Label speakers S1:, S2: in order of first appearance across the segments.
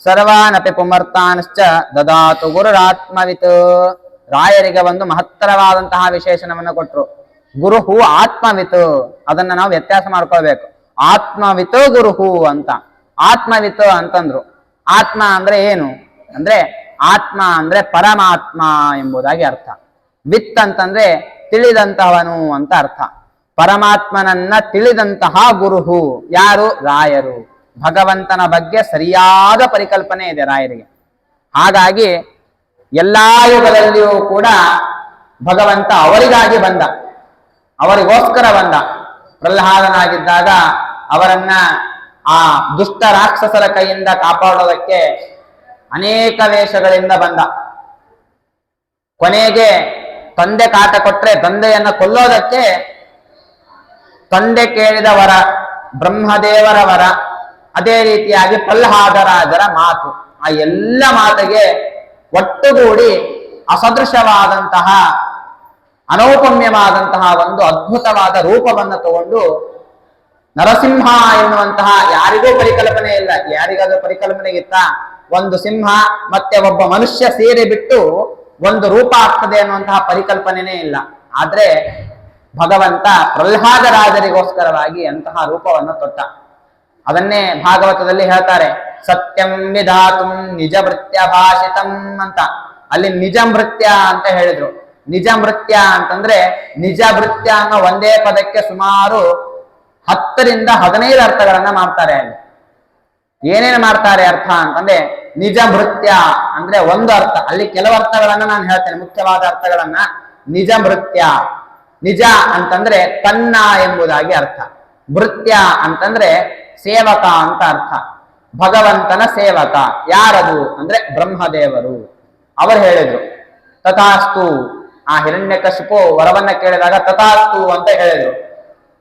S1: ಸರ್ವಾನಪಿ ಪುಮರ್ತಾನ್ಶ್ಚ ದದಾತು ಗುರುರಾತ್ಮವಿತ್. ರಾಯರಿಗೆ ಒಂದು ಮಹತ್ತರವಾದಂತಹ ವಿಶೇಷಣವನ್ನು ಕೊಟ್ರು. ಗುರುಹು ಆತ್ಮವಿತ್. ಅದನ್ನ ನಾವು ವ್ಯತ್ಯಾಸ ಮಾಡ್ಕೊಳ್ಬೇಕು. ಆತ್ಮವಿತ್ ಗುರುಹು ಅಂತ. ಆತ್ಮವಿತ್ ಅಂತಂದ್ರು. ಆತ್ಮ ಅಂದ್ರೆ ಏನು ಅಂದ್ರೆ, ಆತ್ಮ ಅಂದ್ರೆ ಪರಮಾತ್ಮ ಎಂಬುದಾಗಿ ಅರ್ಥ. ವಿತ್ ಅಂತಂದ್ರೆ ತಿಳಿದಂತಹವನು ಅಂತ ಅರ್ಥ. ಪರಮಾತ್ಮನನ್ನ ತಿಳಿದಂತಹ ಗುರುಹು ಯಾರು? ರಾಯರು. ಭಗವಂತನ ಬಗ್ಗೆ ಸರಿಯಾದ ಪರಿಕಲ್ಪನೆ ಇದೆ ರಾಯರಿಗೆ. ಹಾಗಾಗಿ ಎಲ್ಲಾ ಯುಗದಲ್ಲಿಯೂ ಕೂಡ ಭಗವಂತ ಅವರಿಗಾಗಿ ಬಂದ, ಅವರಿಗೋಸ್ಕರ ಬಂದ. ಪ್ರಹ್ಲಾದನಾಗಿದ್ದಾಗ ಅವರನ್ನ ಆ ದುಷ್ಟ ರಾಕ್ಷಸರ ಕೈಯಿಂದ ಕಾಪಾಡೋದಕ್ಕೆ ಅನೇಕ ವೇಷಗಳಿಂದ ಬಂದ. ಕೊನೆಗೆ ತಂದೆ ಕಾಟ ಕೊಟ್ರೆ ತಂದೆಯನ್ನ ಕೊಲ್ಲೋದಕ್ಕೆ ತಂದೆ ಕೇಳಿದ ವರ, ಬ್ರಹ್ಮದೇವರ ವರ, ಅದೇ ರೀತಿಯಾಗಿ ಪ್ರಹ್ಲಾದರಾಜರ ಮಾತು, ಆ ಎಲ್ಲ ಮಾತಿಗೆ ಒಟ್ಟುಗೂಡಿ ಅಸದೃಶವಾದಂತಹ ಅನೌಪಮ್ಯವಾದಂತಹ ಒಂದು ಅದ್ಭುತವಾದ ರೂಪವನ್ನು ತಗೊಂಡು ನರಸಿಂಹ ಎನ್ನುವಂತಹ ಯಾರಿಗೂ ಪರಿಕಲ್ಪನೆ ಇಲ್ಲ. ಯಾರಿಗಾದ್ರೂ ಪರಿಕಲ್ಪನೆ ಇತ್ತ? ಒಂದು ಸಿಂಹ ಮತ್ತೆ ಒಬ್ಬ ಮನುಷ್ಯ ಸೇರಿ ಬಿಟ್ಟು ಒಂದು ರೂಪ ಆಗ್ತದೆ ಅನ್ನುವಂತಹ ಪರಿಕಲ್ಪನೆನೇ ಇಲ್ಲ. ಆದ್ರೆ ಭಗವಂತ ಪ್ರಹ್ಲಾದರಾಜರಿಗೋಸ್ಕರವಾಗಿ ಅಂತಹ ರೂಪವನ್ನು ತೊಟ್ಟ. ಅದನ್ನೇ ಭಾಗವತದಲ್ಲಿ ಹೇಳ್ತಾರೆ, ಸತ್ಯಂ ವಿಧಾತುಂ ನಿಜ ಭೃತ್ಯ ಭಾಷಿತಂ ಅಂತ. ಅಲ್ಲಿ ನಿಜ ಭೃತ್ಯ ಅಂತ ಹೇಳಿದ್ರು. ನಿಜ ಭೃತ್ಯ ಅಂತಂದ್ರೆ ನಿಜ ಭೃತ್ಯ ಅನ್ನೋ ಒಂದೇ ಪದಕ್ಕೆ ಸುಮಾರು 10 ರಿಂದ 15 ಅರ್ಥಗಳನ್ನ ಮಾಡ್ತಾರೆ. ಅಲ್ಲಿ ಏನೇನು ಮಾಡ್ತಾರೆ ಅರ್ಥ ಅಂತಂದ್ರೆ, ನಿಜ ಭೃತ್ಯ ಅಂದ್ರೆ ಒಂದು ಅರ್ಥ. ಅಲ್ಲಿ ಕೆಲವು ಅರ್ಥಗಳನ್ನ ನಾನು ಹೇಳ್ತೇನೆ, ಮುಖ್ಯವಾದ ಅರ್ಥಗಳನ್ನ. ನಿಜ ಭೃತ್ಯ, ನಿಜ ಅಂತಂದ್ರೆ ತನ್ನ ಎಂಬುದಾಗಿ ಅರ್ಥ. ಭೃತ್ಯ ಅಂತಂದ್ರೆ ಸೇವಕ ಅಂತ ಅರ್ಥ. ಭಗವಂತನ ಸೇವಕ ಯಾರದು ಅಂದ್ರೆ ಬ್ರಹ್ಮದೇವರು. ಅವರು ಹೇಳಿದ್ರು ತಥಾಸ್ತು. ಆ ಹಿರಣ್ಯಕಶಿಪು ವರವನ್ನ ಕೇಳಿದಾಗ ತಥಾಸ್ತು ಅಂತ ಹೇಳಿದ್ರು.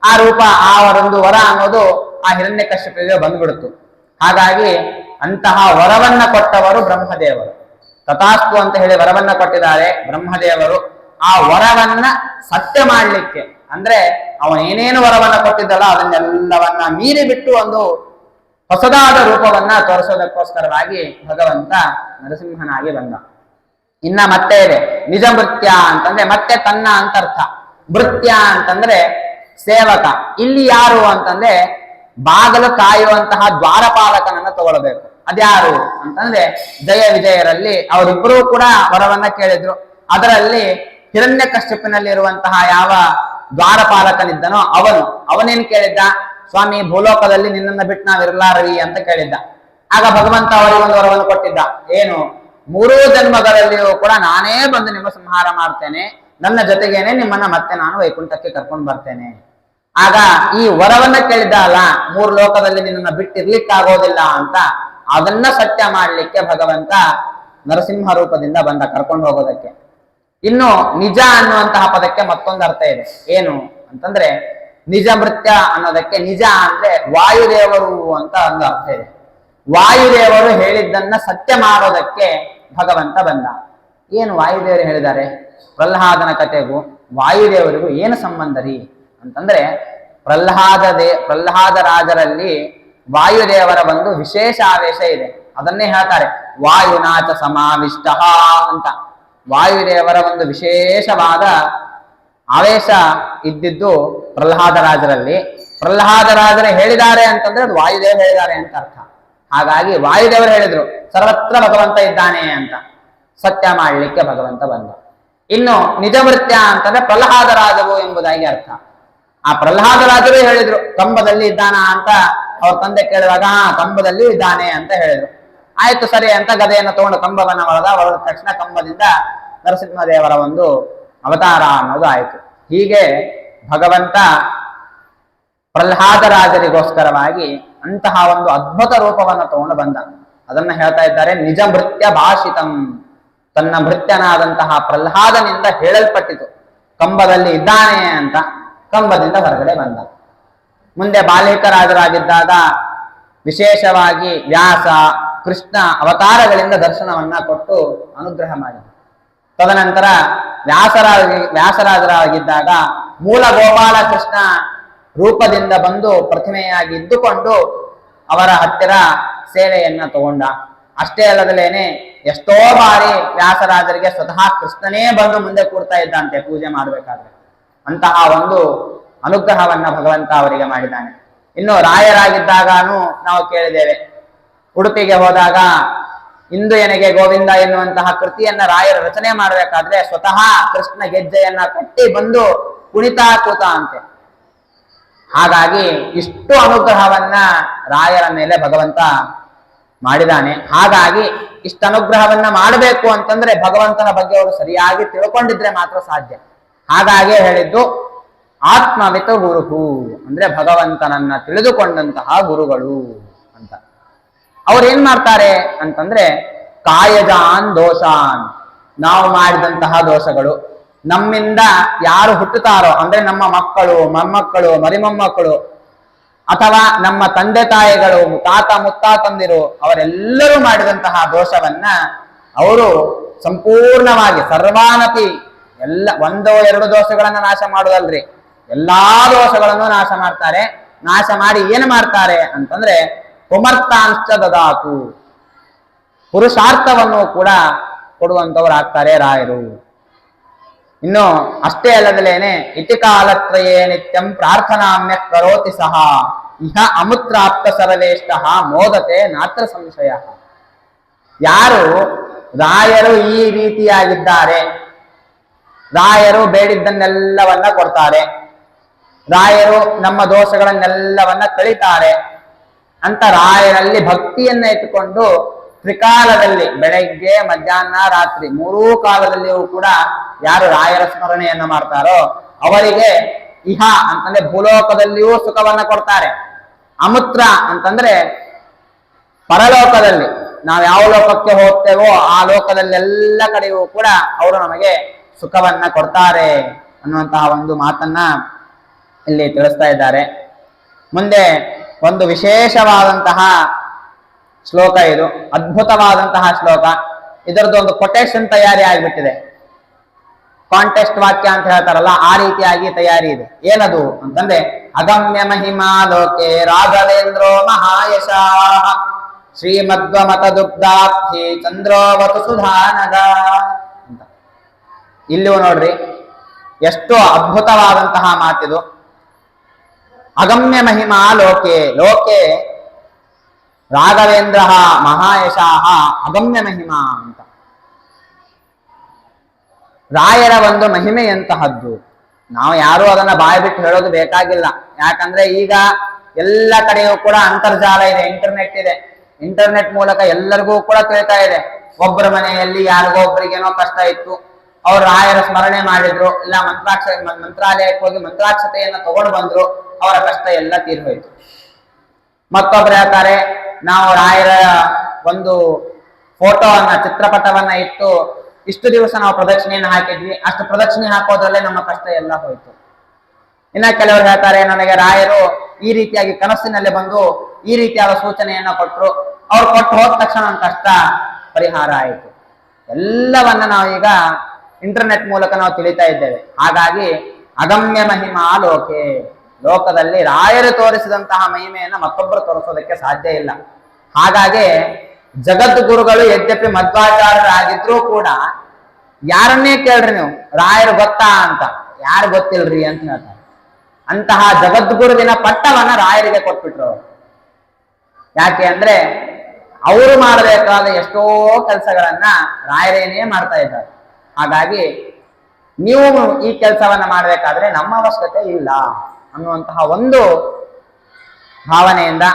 S1: ಆ ರೂಪ, ಆ ಒಂದು ವರ ಅನ್ನೋದು ಆ ಹಿರಣ್ಯಕಶಿಪಿಗೆ ಬಂದ್ಬಿಡ್ತು. ಹಾಗಾಗಿ ಅಂತಹ ವರವನ್ನ ಕೊಟ್ಟವರು ಬ್ರಹ್ಮದೇವರು. ತಥಾಸ್ತು ಅಂತ ಹೇಳಿ ವರವನ್ನ ಕೊಟ್ಟಿದ್ದಾರೆ ಬ್ರಹ್ಮದೇವರು. ಆ ವರವನ್ನ ಸತ್ಯ ಮಾಡ್ಲಿಕ್ಕೆ ಅಂದ್ರೆ ಅವನೇನೇನು ವರವನ್ನ ಕೊಟ್ಟಿದ್ದಲ್ಲ ಅದನ್ನೆಲ್ಲವನ್ನ ಮೀರಿ ಬಿಟ್ಟು ಒಂದು ಹೊಸದಾದ ರೂಪವನ್ನ ತೋರಿಸೋದಕ್ಕೋಸ್ಕರವಾಗಿ ಭಗವಂತ ನರಸಿಂಹನಾಗಿ ಬಂದ. ಇನ್ನ ಮತ್ತೆ ಇದೆ ನಿಜ ಭೃತ್ಯ ಅಂತಂದ್ರೆ ಮತ್ತೆ ತನ್ನ ಅಂತ ಅರ್ಥ. ಭೃತ್ಯ ಅಂತಂದ್ರೆ ಸೇವಕ. ಇಲ್ಲಿ ಯಾರು ಅಂತಂದ್ರೆ ಬಾಗಲು ಕಾಯುವಂತಹ ದ್ವಾರಪಾಲಕನನ್ನ ತಗೊಳ್ಬೇಕು. ಅದ್ಯಾರು ಅಂತಂದ್ರೆ ಜಯ ವಿಜಯರಲ್ಲಿ ಅವರಿಬ್ಬರೂ ಕೂಡ ವರವನ್ನ ಕೇಳಿದ್ರು. ಅದರಲ್ಲಿ ಹಿರಣ್ಯಕಶ್ಯಪಿನಲ್ಲಿರುವಂತಹ ಯಾವ ದ್ವಾರಪಾಲಕನಿದ್ದನೋ ಅವನೇನ್ ಕೇಳಿದ್ದ? ಸ್ವಾಮಿ, ಭೂಲೋಕದಲ್ಲಿ ನಿನ್ನನ್ನು ಬಿಟ್ಟು ನಾವಿರಲಾರವಿ ಅಂತ ಕೇಳಿದ್ದ. ಆಗ ಭಗವಂತ ಅವರಿಗೊಂದು ವರವನ್ನು ಕೊಟ್ಟಿದ್ದ. ಏನು? 3 ಜನ್ಮಗಳಲ್ಲಿಯೂ ಕೂಡ ನಾನೇ ಬಂದು ನಿಮ್ಮ ಸಂಹಾರ ಮಾಡ್ತೇನೆ, ನನ್ನ ಜೊತೆಗೇನೆ ನಿಮ್ಮನ್ನ ಮತ್ತೆ ನಾನು ವೈಕುಂಠಕ್ಕೆ ಕರ್ಕೊಂಡು ಬರ್ತೇನೆ. ಆಗ ಈ ವರವನ್ನ ಕೇಳಿದ್ದ ಅಲ್ಲ, 3 ಲೋಕದಲ್ಲಿ ನಿನ್ನನ್ನ ಬಿಟ್ಟಿರ್ಲಿಕ್ಕಾಗೋದಿಲ್ಲ ಅಂತ, ಅದನ್ನ ಸತ್ಯ ಮಾಡ್ಲಿಕ್ಕೆ ಭಗವಂತ ನರಸಿಂಹ ರೂಪದಿಂದ ಬಂದ ಕರ್ಕೊಂಡು ಹೋಗೋದಕ್ಕೆ. ಇನ್ನು ನಿಜ ಅನ್ನುವಂತಹ ಪದಕ್ಕೆ ಮತ್ತೊಂದು ಅರ್ಥ ಇದೆ. ಏನು ಅಂತಂದ್ರೆ ನಿಜ ಭೃತ್ಯ ಅನ್ನೋದಕ್ಕೆ ನಿಜ ಅಂದ್ರೆ ವಾಯುದೇವರು ಅಂತ ಒಂದು ಅರ್ಥ ಇದೆ. ವಾಯುದೇವರು ಹೇಳಿದ್ದನ್ನ ಸತ್ಯ ಮಾಡೋದಕ್ಕೆ ಭಗವಂತ ಬಂದ. ಏನು ವಾಯುದೇವರು ಹೇಳಿದ್ದಾರೆ? ಪ್ರಹ್ಲಾದನ ಕಥೆಗೂ ವಾಯುದೇವರಿಗೂ ಏನು ಸಂಬಂಧ ರೀ ಅಂತಂದ್ರೆ, ಪ್ರಹ್ಲಾದರಾಜರಲ್ಲಿ ವಾಯುದೇವರ ಒಂದು ವಿಶೇಷ ಆವೇಶ ಇದೆ. ಅದನ್ನೇ ಹೇಳ್ತಾರೆ ವಾಯುನಾಚ ಸಮಾವಿಷ್ಟ ಅಂತ. ವಾಯುದೇವರ ಒಂದು ವಿಶೇಷವಾದ ಆವೇಶ ಇದ್ದಿದ್ದು ಪ್ರಹ್ಲಾದರಾಜರಲ್ಲಿ. ಪ್ರಹ್ಲಾದರಾಜರೇ ಹೇಳಿದ್ದಾರೆ ಅಂತಂದ್ರೆ ಅದು ವಾಯುದೇವರು ಹೇಳಿದ್ದಾರೆ ಅಂತ ಅರ್ಥ. ಹಾಗಾಗಿ ವಾಯುದೇವರು ಹೇಳಿದ್ರು ಸರ್ವತ್ರ ಭಗವಂತ ಇದ್ದಾನೆ ಅಂತ. ಸತ್ಯ ಮಾಡ್ಲಿಕ್ಕೆ ಭಗವಂತ ಬಂದ. ಇನ್ನು ನಿಜ ಭೃತ್ಯ ಅಂತಂದ್ರೆ ಪ್ರಹ್ಲಾದರಾಜರು ಎಂಬುದಾಗಿ ಅರ್ಥ. ಆ ಪ್ರಹ್ಲಾದರಾಜರು ಹೇಳಿದ್ರು ಕಂಬದಲ್ಲಿ ಇದ್ದಾನ ಅಂತ. ಅವ್ರ ತಂದೆ ಕೇಳಿದಾಗ ಕಂಬದಲ್ಲಿಯೂ ಇದ್ದಾನೆ ಅಂತ ಹೇಳಿದ್ರು. ಆಯ್ತು ಸರಿ ಅಂತ ಗದೆಯನ್ನು ತಗೊಂಡು ಕಂಬವನ್ನ ಹೊಡೆದ ತಕ್ಷಣ ಕಂಬದಿಂದ ನರಸಿಂಹದೇವರ ಒಂದು ಅವತಾರ ಅನ್ನೋದು ಆಯ್ತು. ಹೀಗೆ ಭಗವಂತ ಪ್ರಹ್ಲಾದರಾಜರಿಗೋಸ್ಕರವಾಗಿ ಅಂತಹ ಒಂದು ಅದ್ಭುತ ರೂಪವನ್ನು ತಗೊಂಡು ಬಂದ. ಅದನ್ನ ಹೇಳ್ತಾ ಇದ್ದಾರೆ ನಿಜ ಭೃತ್ಯ ಭಾಷಿತಂ. ತನ್ನ ಭೃತ್ಯನಾದಂತಹ ಪ್ರಹ್ಲಾದನಿಂದ ಹೇಳಲ್ಪಟ್ಟಿತು ಕಂಬದಲ್ಲಿ ಇದ್ದಾನೆ ಅಂತ. ಕಂಬದಿಂದ ಹೊರಗಡೆ ಬಂದ. ಮುಂದೆ ಬಾಲಿಕರಾಜರಾಗಿದ್ದಾಗ ವಿಶೇಷವಾಗಿ ವ್ಯಾಸ, ಕೃಷ್ಣ ಅವತಾರಗಳಿಂದ ದರ್ಶನವನ್ನ ಕೊಟ್ಟು ಅನುಗ್ರಹ ಮಾಡಿದ. ತದನಂತರ ವ್ಯಾಸರಾಜರಾಗಿದ್ದಾಗ ಮೂಲ ಗೋಪಾಲ ಕೃಷ್ಣ ರೂಪದಿಂದ ಬಂದು ಪ್ರತಿಮೆಯಾಗಿ ಇದ್ದುಕೊಂಡು ಅವರ ಹತ್ತಿರ ಸೇವೆಯನ್ನ ತಗೊಂಡ. ಅಷ್ಟೇ ಅಲ್ಲದಲೇನೆ ಎಷ್ಟೋ ಬಾರಿ ವ್ಯಾಸರಾಜರಿಗೆ ಸ್ವತಃ ಕೃಷ್ಣನೇ ಬಂದು ಮುಂದೆ ಕೂಡ್ತಾ ಇದ್ದಂತೆ ಪೂಜೆ ಮಾಡಬೇಕಾದ್ರೆ. ಅಂತಹ ಒಂದು ಅನುಗ್ರಹವನ್ನ ಭಗವಂತ ಅವರಿಗೆ ಮಾಡಿದ್ದಾನೆ. ಇನ್ನು ರಾಯರಾಗಿದ್ದಾಗಾನು ನಾವು ಕೇಳಿದ್ದೇವೆ, ಉಡುಪಿಗೆ ಹೋದಾಗ ಇಂದು ಎನಗೆ ಗೋವಿಂದ ಎನ್ನುವಂತಹ ಕೃತಿಯನ್ನ ರಾಯರು ರಚನೆ ಮಾಡಬೇಕಾದ್ರೆ ಸ್ವತಃ ಕೃಷ್ಣ ಗೆಜ್ಜೆಯನ್ನ ಕಟ್ಟಿ ಬಂದು ಕುಣಿತಾ ಕೂತ ಅಂತೆ. ಹಾಗಾಗಿ ಇಷ್ಟು ಅನುಗ್ರಹವನ್ನ ರಾಯರ ಮೇಲೆ ಭಗವಂತ ಮಾಡಿದಾನೆ. ಹಾಗಾಗಿ ಇಷ್ಟು ಅನುಗ್ರಹವನ್ನ ಮಾಡಬೇಕು ಅಂತಂದ್ರೆ ಭಗವಂತನ ಬಗ್ಗೆ ಅವರು ಸರಿಯಾಗಿ ತಿಳ್ಕೊಂಡಿದ್ರೆ ಮಾತ್ರ ಸಾಧ್ಯ. ಹಾಗಾಗಿ ಹೇಳಿದ್ದು ಆತ್ಮವಿತ ಗುರುಹು ಅಂದ್ರೆ ಭಗವಂತನನ್ನ ತಿಳಿದುಕೊಂಡಂತಹ ಗುರುಗಳು ಅಂತ. ಅವ್ರು ಏನ್ ಮಾಡ್ತಾರೆ ಅಂತಂದ್ರೆ ಕಾಯಜಾನ್ ದೋಷಾನ್, ನಾವು ಮಾಡಿದಂತಹ ದೋಷಗಳು, ನಮ್ಮಿಂದ ಯಾರು ಹುಟ್ಟುತ್ತಾರೋ ಅಂದ್ರೆ ನಮ್ಮ ಮಕ್ಕಳು, ಮೊಮ್ಮಕ್ಕಳು, ಮರಿಮೊಮ್ಮಕ್ಕಳು, ಅಥವಾ ನಮ್ಮ ತಂದೆ ತಾಯಿಗಳು, ತಾತ ಮುತ್ತಾತಂದಿರು, ಅವರೆಲ್ಲರೂ ಮಾಡಿದಂತಹ ದೋಷವನ್ನ ಅವರು ಸಂಪೂರ್ಣವಾಗಿ ಸರ್ವಾನಪಿ ಎಲ್ಲ ಒಂದೋ ಎರಡು ದೋಷಗಳನ್ನ ನಾಶ ಮಾಡೋದಲ್ರಿ, ಎಲ್ಲಾ ದೋಷಗಳನ್ನು ನಾಶ ಮಾಡ್ತಾರೆ. ನಾಶ ಮಾಡಿ ಏನು ಮಾಡ್ತಾರೆ ಅಂತಂದ್ರೆ ಪುಮರ್ತಾಂಶ ದದಾತು, ಪುರುಷಾರ್ಥವನ್ನು ಕೂಡ ಕೊಡುವಂತವರಾಗ್ತಾರೆ ರಾಯರು. ಇನ್ನು ಅಷ್ಟೇ ಅಲ್ಲದಲೇನೆ ಇತಿಕಾಲತ್ರಯೇ ನಿತ್ಯಂ ಪ್ರಾರ್ಥನಾಮ್ಯ ಕರೋತಿ ಸಹ ಇಹ ಅಮುತ್ರಾಪ್ತ ಸರ್ವೇಷ್ಟ ಮೋದತೆ ನಾತ್ರ ಸಂಶಯ. ಯಾರು ರಾಯರು ಈ ರೀತಿಯಾಗಿದ್ದಾರೆ, ರಾಯರು ಬೇಡಿದ್ದನ್ನೆಲ್ಲವನ್ನ ಕೊಡ್ತಾರೆ, ರಾಯರು ನಮ್ಮ ದೋಷಗಳನ್ನೆಲ್ಲವನ್ನ ಕಳೀತಾರೆ ಅಂತ ರಾಯರಲ್ಲಿ ಭಕ್ತಿಯನ್ನ ಇಟ್ಟುಕೊಂಡು ತ್ರಿಕಾಲದಲ್ಲಿ ಬೆಳಗ್ಗೆ ಮಧ್ಯಾಹ್ನ ರಾತ್ರಿ ಮೂರೂ ಕಾಲದಲ್ಲಿಯೂ ಕೂಡ ಯಾರು ರಾಯರ ಸ್ಮರಣೆಯನ್ನ ಮಾಡ್ತಾರೋ ಅವರಿಗೆ ಇಹ ಅಂತಂದ್ರೆ ಭೂಲೋಕದಲ್ಲಿಯೂ ಸುಖವನ್ನ ಕೊಡ್ತಾರೆ, ಅಮುತ್ರ ಅಂತಂದ್ರೆ ಪರಲೋಕದಲ್ಲಿ ನಾವು ಯಾವ ಲೋಕಕ್ಕೆ ಹೋಗ್ತೇವೋ ಆ ಲೋಕದಲ್ಲೆಲ್ಲ ಕಡೆಯೂ ಕೂಡ ಅವರು ನಮಗೆ ಸುಖವನ್ನ ಕೊಡ್ತಾರೆ ಅನ್ನುವಂತಹ ಒಂದು ಮಾತನ್ನ ಇಲ್ಲಿ ತಿಳಿಸ್ತಾ ಇದ್ದಾರೆ. ಮುಂದೆ ಒಂದು ವಿಶೇಷವಾದಂತಹ ಶ್ಲೋಕ, ಇದು ಅದ್ಭುತವಾದಂತಹ ಶ್ಲೋಕ. ಇದರದ್ದು ಒಂದು ಕೊಟೇಶನ್ ತಯಾರಿ ಆಗಿಬಿಟ್ಟಿದೆ, ಕಾಂಟೆಸ್ಟ್ ವಾಕ್ಯ ಅಂತ ಹೇಳ್ತಾರಲ್ಲ ಆ ರೀತಿಯಾಗಿ ತಯಾರಿ ಇದೆ. ಏನದು ಅಂತಂದ್ರೆ ಅಗಮ್ಯ ಮಹಿಮಾ ಲೋಕೆ ರಾಘವೇಂದ್ರೋ ಮಹಾಯಶ ಶ್ರೀಮದ್ವಮತ ದುಗ್ಧಾಬ್ಧಿ ಚಂದ್ರೋವತು ಸುಧಾನಗ ಅಂತ. ಇಲ್ಲಿಯೂ ನೋಡ್ರಿ ಎಷ್ಟು ಅದ್ಭುತವಾದಂತಹ ಮಾತಿದು. ಅಗಮ್ಯ ಮಹಿಮಾ ಲೋಕೆ, ಲೋಕೆ ರಾಘವೇಂದ್ರ ಮಹಾಯಶಾಹ ಅಗಮ್ಯ ಮಹಿಮಾ ಅಂತ. ರಾಯರ ಒಂದು ಮಹಿಮೆಯಂತಹದ್ದು, ನಾವು ಯಾರು ಅದನ್ನ ಬಾಯಿ ಬಿಟ್ಟು ಹೇಳೋದು ಬೇಕಾಗಿಲ್ಲ. ಯಾಕಂದ್ರೆ ಈಗ ಎಲ್ಲ ಕಡೆಯೂ ಕೂಡ ಅಂತರ್ಜಾಲ ಇದೆ, ಇಂಟರ್ನೆಟ್ ಇದೆ. ಇಂಟರ್ನೆಟ್ ಮೂಲಕ ಎಲ್ಲರಿಗೂ ಕೂಡ ತಿಳಿತಾ ಇದೆ. ಒಬ್ಬರ ಮನೆಯಲ್ಲಿ ಯಾರಿಗೋ ಒಬ್ಬರಿಗೇನೋ ಕಷ್ಟ ಇತ್ತು, ಅವ್ರು ರಾಯರ ಸ್ಮರಣೆ ಮಾಡಿದ್ರು, ಇಲ್ಲ ಮಂತ್ರಾಲಯಕ್ಕೆ ಹೋಗಿ ಮಂತ್ರಾಕ್ಷತೆಯನ್ನ ತಗೊಂಡು ಬಂದ್ರು, ಅವರ ಕಷ್ಟ ಎಲ್ಲ ತೀರ್ಹೋಯ್ತು. ಮತ್ತೊಬ್ರು ಹೇಳ್ತಾರೆ, ನಾವು ರಾಯರ ಒಂದು ಫೋಟೋವನ್ನ ಚಿತ್ರಪಟವನ್ನ ಇಟ್ಟು ಇಷ್ಟು ದಿವಸ ನಾವು ಪ್ರದಕ್ಷಿಣೆಯನ್ನು ಹಾಕಿದ್ವಿ, ಅಷ್ಟು ಪ್ರದಕ್ಷಿಣೆ ಹಾಕೋದ್ರಲ್ಲೇ ನಮ್ಮ ಕಷ್ಟ ಎಲ್ಲ ಹೋಯ್ತು. ಇನ್ನ ಕೆಲವರು ಹೇಳ್ತಾರೆ, ನನಗೆ ರಾಯರು ಈ ರೀತಿಯಾಗಿ ಕನಸಿನಲ್ಲಿ ಬಂದು ಈ ರೀತಿಯಾದ ಸೂಚನೆಯನ್ನ ಕೊಟ್ಟರು, ಅವ್ರು ಕೊಟ್ಟು ಹೋದ ತಕ್ಷಣ ನನ್ನ ಕಷ್ಟ ಪರಿಹಾರ ಆಯಿತು. ಎಲ್ಲವನ್ನ ನಾವೀಗ ಇಂಟರ್ನೆಟ್ ಮೂಲಕ ನಾವು ತಿಳಿತಾ ಇದ್ದೇವೆ. ಹಾಗಾಗಿ ಅಗಮ್ಯ ಮಹಿಮಾ ಲೋಕೆ, ಲೋಕದಲ್ಲಿ ರಾಯರು ತೋರಿಸಿದಂತಹ ಮಹಿಮೆಯನ್ನ ಮತ್ತೊಬ್ಬರು ತೋರಿಸೋದಕ್ಕೆ ಸಾಧ್ಯ ಇಲ್ಲ. ಹಾಗಾಗಿ ಜಗದ್ಗುರುಗಳು ಯದ್ಯಪಿ ಮಧ್ವಾಚಾರ್ಯರಾಗಿದ್ರೂ ಕೂಡ ಯಾರನ್ನೇ ಕೇಳ್ರಿ ನೀವು ರಾಯರು ಗೊತ್ತಾ ಅಂತ, ಯಾರು ಗೊತ್ತಿಲ್ರಿ ಅಂತ ಹೇಳ್ತಾರೆ. ಅಂತಹ ಜಗದ್ಗುರುವಿನ ಪಟ್ಟವನ್ನ ರಾಯರಿಗೆ ಕೊಟ್ಬಿಟ್ರು. ಯಾಕೆ ಅಂದ್ರೆ ಅವರು ಮಾಡಬೇಕಾದ ಎಷ್ಟೋ ಕೆಲಸಗಳನ್ನ ರಾಯರೇನೇ ಮಾಡ್ತಾ ಇದ್ದಾರೆ. ಹಾಗಾಗಿ ನೀವು ಈ ಕೆಲಸವನ್ನ ಮಾಡಬೇಕಾದ್ರೆ ನಮ್ಮ ಅವಶ್ಯಕತೆ ಇಲ್ಲ ಅನ್ನುವಂತಹ ಒಂದು ಭಾವನೆಯಿಂದ,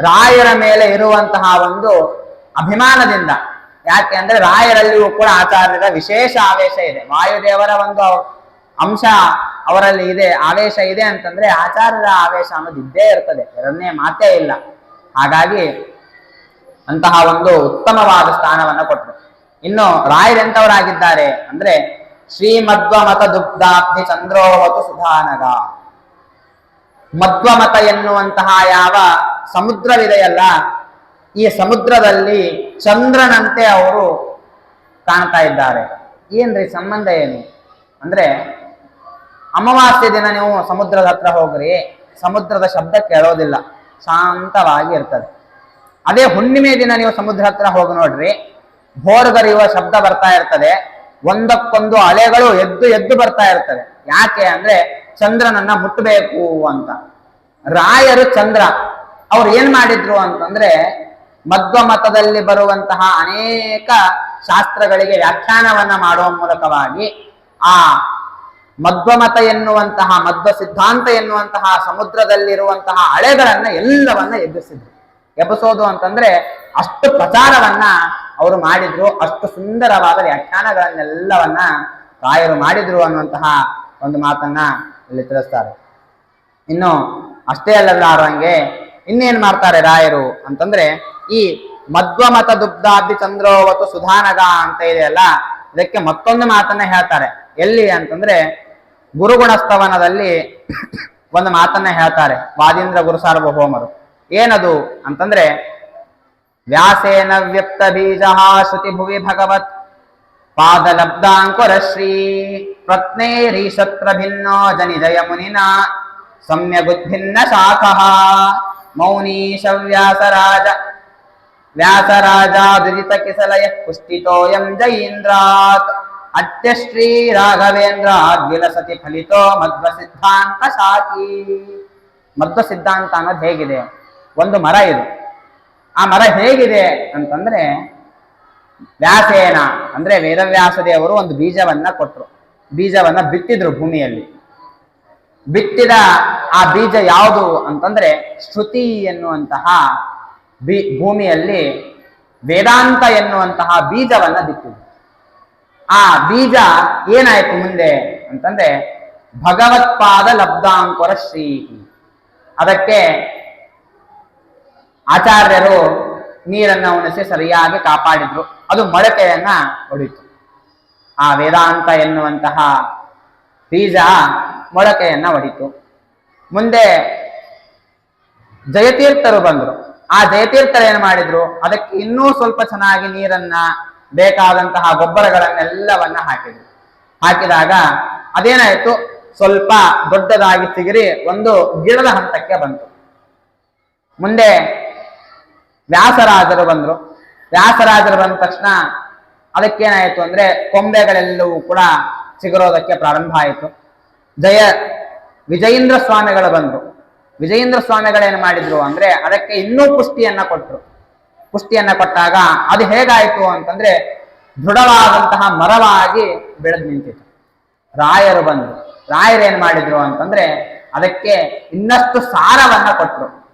S1: ರಾಯರ ಮೇಲೆ ಇರುವಂತಹ ಒಂದು ಅಭಿಮಾನದಿಂದ, ಯಾಕೆ ಅಂದ್ರೆ ರಾಯರಲ್ಲಿಯೂ ಕೂಡ ಆಚಾರ್ಯರ ವಿಶೇಷ ಆವೇಶ ಇದೆ. ವಾಯುದೇವರ ಒಂದು ಅಂಶ ಅವರಲ್ಲಿ ಇದೆ, ಆವೇಶ ಇದೆ ಅಂತಂದ್ರೆ ಆಚಾರ್ಯರ ಆವೇಶ ಅನ್ನೋದು ಇದ್ದೇ ಇರ್ತದೆ, ಎರಡನೇ ಮಾತೇ ಇಲ್ಲ. ಹಾಗಾಗಿ ಅಂತಹ ಒಂದು ಉತ್ತಮವಾದ ಸ್ಥಾನವನ್ನ ಕೊಟ್ಟರು. ಇನ್ನು ರಾಯರೆಂತವರಾಗಿದ್ದಾರೆ ಅಂದ್ರೆ ಶ್ರೀಮಧ್ವ ಮತ ದುಗ್ಧಾಬ್ಧಿ ಚಂದ್ರೋವತು ಸುಧಾನಗ. ಮಧ್ವಮತ ಎನ್ನುವಂತಹ ಯಾವ ಸಮುದ್ರವಿದೆಯಲ್ಲ, ಈ ಸಮುದ್ರದಲ್ಲಿ ಚಂದ್ರನಂತೆ ಅವರು ಕಾಣ್ತಾ ಇದ್ದಾರೆ. ಏನ್ರಿ ಸಂಬಂಧ ಏನು ಅಂದ್ರೆ, ಅಮಾವಾಸ್ಯೆ ದಿನ ನೀವು ಸಮುದ್ರದ ಹತ್ರ ಹೋಗ್ರಿ, ಸಮುದ್ರದ ಶಬ್ದ ಕೇಳೋದಿಲ್ಲ, ಶಾಂತವಾಗಿ ಇರ್ತದೆ. ಅದೇ ಹುಣ್ಣಿಮೆ ದಿನ ನೀವು ಸಮುದ್ರ ಹತ್ರ ಹೋಗಿ ನೋಡ್ರಿ, ಭೋರ್ಗರೆಯುವ ಶಬ್ದ ಬರ್ತಾ ಇರ್ತದೆ, ಒಂದಕ್ಕೊಂದು ಅಲೆಗಳು ಎದ್ದು ಎದ್ದು ಬರ್ತಾ ಇರ್ತವೆ. ಯಾಕೆ ಅಂದ್ರೆ ಚಂದ್ರನನ್ನ ಮುಟ್ಟಬೇಕು ಅಂತ. ರಾಯರು ಚಂದ್ರ ಅವ್ರು ಏನ್ ಮಾಡಿದ್ರು ಅಂತಂದ್ರೆ, ಮಧ್ವ ಮತದಲ್ಲಿ ಬರುವಂತಹ ಅನೇಕ ಶಾಸ್ತ್ರಗಳಿಗೆ ವ್ಯಾಖ್ಯಾನವನ್ನ ಮಾಡುವ ಮೂಲಕವಾಗಿ ಆ ಮಧ್ವಮತ ಎನ್ನುವಂತಹ ಮಧ್ವ ಸಿದ್ಧಾಂತ ಎನ್ನುವಂತಹ ಸಮುದ್ರದಲ್ಲಿರುವಂತಹ ಅಲೆಗಳನ್ನ ಎಲ್ಲವನ್ನ ಎಬ್ಬಿಸಿದ್ರು. ಎಬ್ಬಿಸೋದು ಅಂತಂದ್ರೆ ಅಷ್ಟು ಪ್ರಚಾರವನ್ನ ಅವರು ಮಾಡಿದ್ರು, ಅಷ್ಟು ಸುಂದರವಾದ ವ್ಯಾಖ್ಯಾನಗಳನ್ನೆಲ್ಲವನ್ನ ರಾಯರು ಮಾಡಿದ್ರು ಅನ್ನುವಂತಹ ಒಂದು ಮಾತನ್ನ ಇಲ್ಲಿ ತಿಳಿಸ್ತಾರೆ. ಇನ್ನು ಅಷ್ಟೇ ಅಲ್ಲಲಾರಂಗೆ ಇನ್ನೇನ್ ಮಾಡ್ತಾರೆ ರಾಯರು ಅಂತಂದ್ರೆ, ಈ ಮಧ್ವಮತ ದುಗ್ಧಾಬ್ಧಿ ಚಂದ್ರೋವತು ಸುಧಾನಗ ಅಂತ ಇದೆಯಲ್ಲ, ಇದಕ್ಕೆ ಮತ್ತೊಂದು ಮಾತನ್ನ ಹೇಳ್ತಾರೆ. ಎಲ್ಲಿ ಅಂತಂದ್ರೆ ಗುರುಗುಣಸ್ತವನದಲ್ಲಿ ಒಂದು ಮಾತನ್ನ ಹೇಳ್ತಾರೆ ವಾದೀಂದ್ರ ಗುರು ಸಾರ್ವಭೌಮರು. ಏನದು ಅಂತಂದ್ರೆ, ವ್ಯಾಸೇನ ವ್ಯಕ್ತ ಬೀಜ ಶ್ರುತಿ ಭುವಿ ಭಗವತ್ ಪಾದಲಬ್ಧಾಂಕುರ ಶ್ರೀ ಪ್ರತ್ನೇರೀಶತ್ರ ಭಿನ್ನೋ ಜನಿಜಯ ಮುನಿನ ಸಮ್ಯಗುದ್ಭಿನ್ನ ಶಾಖಃ ಮೌನೀಶ ವ್ಯಾಸರಾಜ ಕಿಸಲಯ ಪುಷ್ಟಿತೋಯಂ ಜಯೀಂದ್ರಾತ್ ಅತ್ಯಶ್ರೀ ರಾಘವೇಂದ್ರ ವಿಲಸತಿ ಫಲಿತೋ ಮಧ್ವ ಸಿದ್ಧಾಂತ ಶಾಖಿ. ಮಧ್ವ ಸಿದ್ಧಾಂತ ಅನ್ನೋದು ಹೇಗಿದೆ? ಒಂದು ಮರ ಇದು. ಆ ಮರ ಹೇಗಿದೆ ಅಂತಂದ್ರೆ, ವ್ಯಾಸೇನ ಅಂದ್ರೆ ವೇದವ್ಯಾಸ ದೇವರು ಒಂದು ಬೀಜವನ್ನ ಕೊಟ್ರು, ಬೀಜವನ್ನ ಬಿತ್ತಿದ್ರು ಭೂಮಿಯಲ್ಲಿ. ಬಿತ್ತಿದ ಆ ಬೀಜ ಯಾವುದು ಅಂತಂದ್ರೆ ಶ್ರುತಿ ಎನ್ನುವಂತಹ ಭೂಮಿಯಲ್ಲಿ ವೇದಾಂತ ಎನ್ನುವಂತಹ ಬೀಜವನ್ನ ಬಿತ್ತಿದ್ರು. ಆ ಬೀಜ ಏನಾಯ್ತು ಮುಂದೆ ಅಂತಂದ್ರೆ ಭಗವತ್ಪಾದ ಲಬ್ಧಾಂಕುರ ಶ್ರೀ. ಅದಕ್ಕೆ ಆಚಾರ್ಯರು ನೀರನ್ನ ಉಣಿಸಿ ಸರಿಯಾಗಿ ಕಾಪಾಡಿದ್ರು, ಅದು ಮೊಳಕೆಯನ್ನ ಹೊಡಿತು. ಆ ವೇದಾಂತ ಎನ್ನುವಂತಹ ಬೀಜ ಮೊಳಕೆಯನ್ನ ಹೊಡಿತು. ಮುಂದೆ ಜಯತೀರ್ಥರು ಬಂದ್ರು. ಆ ಜಯತೀರ್ಥರು ಏನ್ ಮಾಡಿದ್ರು, ಅದಕ್ಕೆ ಇನ್ನೂ ಸ್ವಲ್ಪ ಚೆನ್ನಾಗಿ ನೀರನ್ನ ಬೇಕಾದಂತಹ ಗೊಬ್ಬರಗಳನ್ನೆಲ್ಲವನ್ನ ಹಾಕಿದ್ರು. ಹಾಕಿದಾಗ ಅದೇನಾಯ್ತು, ಸ್ವಲ್ಪ ದೊಡ್ಡದಾಗಿ ಚಿಗುರಿ ಒಂದು ಗಿಡದ ಹಂತಕ್ಕೆ ಬಂತು. ಮುಂದೆ ವ್ಯಾಸರಾಜರು ಬಂದ್ರು. ವ್ಯಾಸರಾಜರು ಬಂದ ತಕ್ಷಣ ಅದಕ್ಕೇನಾಯ್ತು ಅಂದ್ರೆ ಕೊಂಬೆಗಳೆಲ್ಲವೂ ಕೂಡ ಚಿಗುರೋದಕ್ಕೆ ಪ್ರಾರಂಭ ಆಯಿತು. ವಿಜಯೇಂದ್ರ ಸ್ವಾಮಿಗಳು ಬಂದ್ರು. ವಿಜಯೇಂದ್ರ ಸ್ವಾಮಿಗಳೇನು ಮಾಡಿದ್ರು ಅಂದ್ರೆ ಅದಕ್ಕೆ ಇನ್ನೂ ಪುಷ್ಟಿಯನ್ನ ಕೊಟ್ರು. ಪುಷ್ಟಿಯನ್ನ ಕೊಟ್ಟಾಗ ಅದು ಹೇಗಾಯ್ತು ಅಂತಂದ್ರೆ ದೃಢವಾದಂತಹ ಮರವಾಗಿ ಬೆಳೆದು ನಿಂತಿತು. ರಾಯರು ಬಂದ್ರು. ರಾಯರು ಏನ್ ಮಾಡಿದ್ರು ಅಂತಂದ್ರೆ ಅದಕ್ಕೆ ಇನ್ನಷ್ಟು ಸಾರವನ್ನ ಕೊಟ್ರು.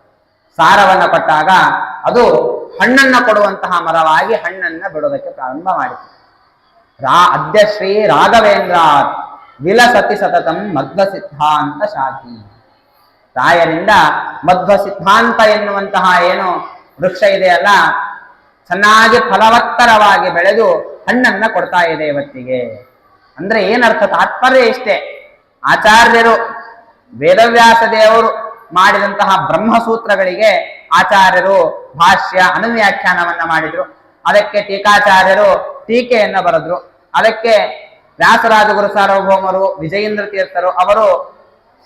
S1: ಸಾರವನ್ನ ಕೊಟ್ಟಾಗ ಅದು ಹಣ್ಣನ್ನ ಕೊಡುವಂತಹ ಮರವಾಗಿ ಹಣ್ಣನ್ನ ಬಿಡೋದಕ್ಕೆ ಪ್ರಾರಂಭ ಮಾಡಿತು. ಅದ್ಯ ಶ್ರೀ ರಾಘವೇಂದ್ರ ವಿಲಸತಿ ಸತತಂ ಮಧ್ವ ಸಿದ್ಧಾಂತ ಶಾಖಿ. ರಾಯರಿಂದ ಮಧ್ವ ಸಿದ್ಧಾಂತ ಎನ್ನುವಂತಹ ಏನು ವೃಕ್ಷ ಇದೆಯಲ್ಲ, ಚೆನ್ನಾಗಿ ಫಲವತ್ತರವಾಗಿ ಬೆಳೆದು ಹಣ್ಣನ್ನ ಕೊಡ್ತಾ ಇದೆ ಇವತ್ತಿಗೆ. ಅಂದ್ರೆ ಏನರ್ಥ? ತಾತ್ಪರ್ಯ ಇಷ್ಟೇ. ಆಚಾರ್ಯರು ವೇದವ್ಯಾಸ ದೇವರು ಮಾಡಿದಂತಹ ಬ್ರಹ್ಮಸೂತ್ರಗಳಿಗೆ ಆಚಾರ್ಯರು ಭಾಷ್ಯ ಅನುವ್ಯಾಖ್ಯಾನವನ್ನ ಮಾಡಿದ್ರು. ಅದಕ್ಕೆ ಟೀಕಾಚಾರ್ಯರು ಟೀಕೆಯನ್ನ ಬರೆದ್ರು. ಅದಕ್ಕೆ ವ್ಯಾಸರಾಜ ಗುರು ಸಾರ್ವಭೌಮರು, ವಿಜಯೇಂದ್ರ ತೀರ್ಥರು ಅವರು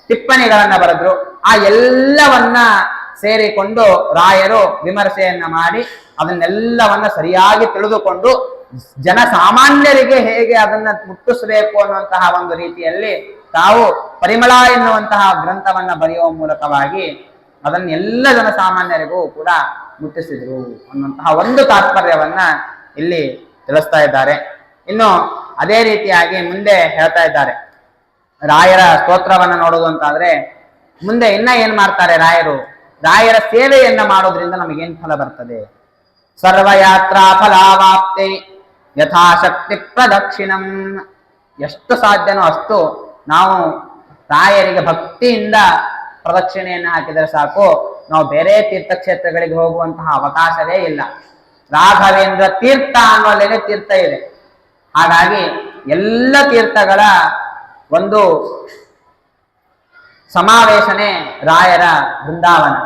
S1: ಟಿಪ್ಪಣಿಗಳನ್ನ ಬರೆದ್ರು. ಆ ಎಲ್ಲವನ್ನ ಸೇರಿಕೊಂಡು ರಾಯರು ವಿಮರ್ಶೆಯನ್ನ ಮಾಡಿ ಅದನ್ನೆಲ್ಲವನ್ನ ಸರಿಯಾಗಿ ತಿಳಿದುಕೊಂಡು ಜನಸಾಮಾನ್ಯರಿಗೆ ಹೇಗೆ ಅದನ್ನ ಮುಟ್ಟಿಸಬೇಕು ಅನ್ನುವಂತಹ ಒಂದು ರೀತಿಯಲ್ಲಿ ತಾವು ಪರಿಮಳ ಎನ್ನುವಂತಹ ಗ್ರಂಥವನ್ನ ಬರೆಯುವ ಮೂಲಕವಾಗಿ ಅದನ್ನೆಲ್ಲ ಜನಸಾಮಾನ್ಯರಿಗೂ ಕೂಡ ಮುಟ್ಟಿಸಿದ್ರು ಅನ್ನುವಂತಹ ಒಂದು ತಾತ್ಪರ್ಯವನ್ನ ಇಲ್ಲಿ ತಿಳಿಸ್ತಾ ಇದ್ದಾರೆ. ಇನ್ನು ಅದೇ ರೀತಿಯಾಗಿ ಮುಂದೆ ಹೇಳ್ತಾ ಇದ್ದಾರೆ. ರಾಯರ ಸ್ತೋತ್ರವನ್ನ ನೋಡುವುದು ಅಂತಾದ್ರೆ ಮುಂದೆ ಇನ್ನ ಏನ್ ಮಾಡ್ತಾರೆ ರಾಯರು? ರಾಯರ ಸೇವೆಯನ್ನ ಮಾಡೋದ್ರಿಂದ ನಮಗೇನ್ ಫಲ ಬರ್ತದೆ? ಸರ್ವಯಾತ್ರಾ ಫಲಾವಾಪ್ತಿ ಯಥಾಶಕ್ತಿ ಪ್ರದಕ್ಷಿಣಂ. ಎಷ್ಟು ಸಾಧ್ಯನೋ ಅಷ್ಟು ನಾವು ರಾಯರಿಗೆ ಭಕ್ತಿಯಿಂದ ಪ್ರದಕ್ಷಿಣೆಯನ್ನು ಹಾಕಿದರೆ ಸಾಕು, ನಾವು ಬೇರೆ ತೀರ್ಥಕ್ಷೇತ್ರಗಳಿಗೆ ಹೋಗುವಂತಹ ಅವಕಾಶವೇ ಇಲ್ಲ. ರಾಘವೇಂದ್ರ ತೀರ್ಥ ಅನ್ನೋಲ್ಲೇನೆ ತೀರ್ಥ ಇದೆ. ಹಾಗಾಗಿ ಎಲ್ಲ ತೀರ್ಥಗಳ ಒಂದು ಸಮಾವೇಶನೇ ರಾಯರ ಬೃಂದಾವನ.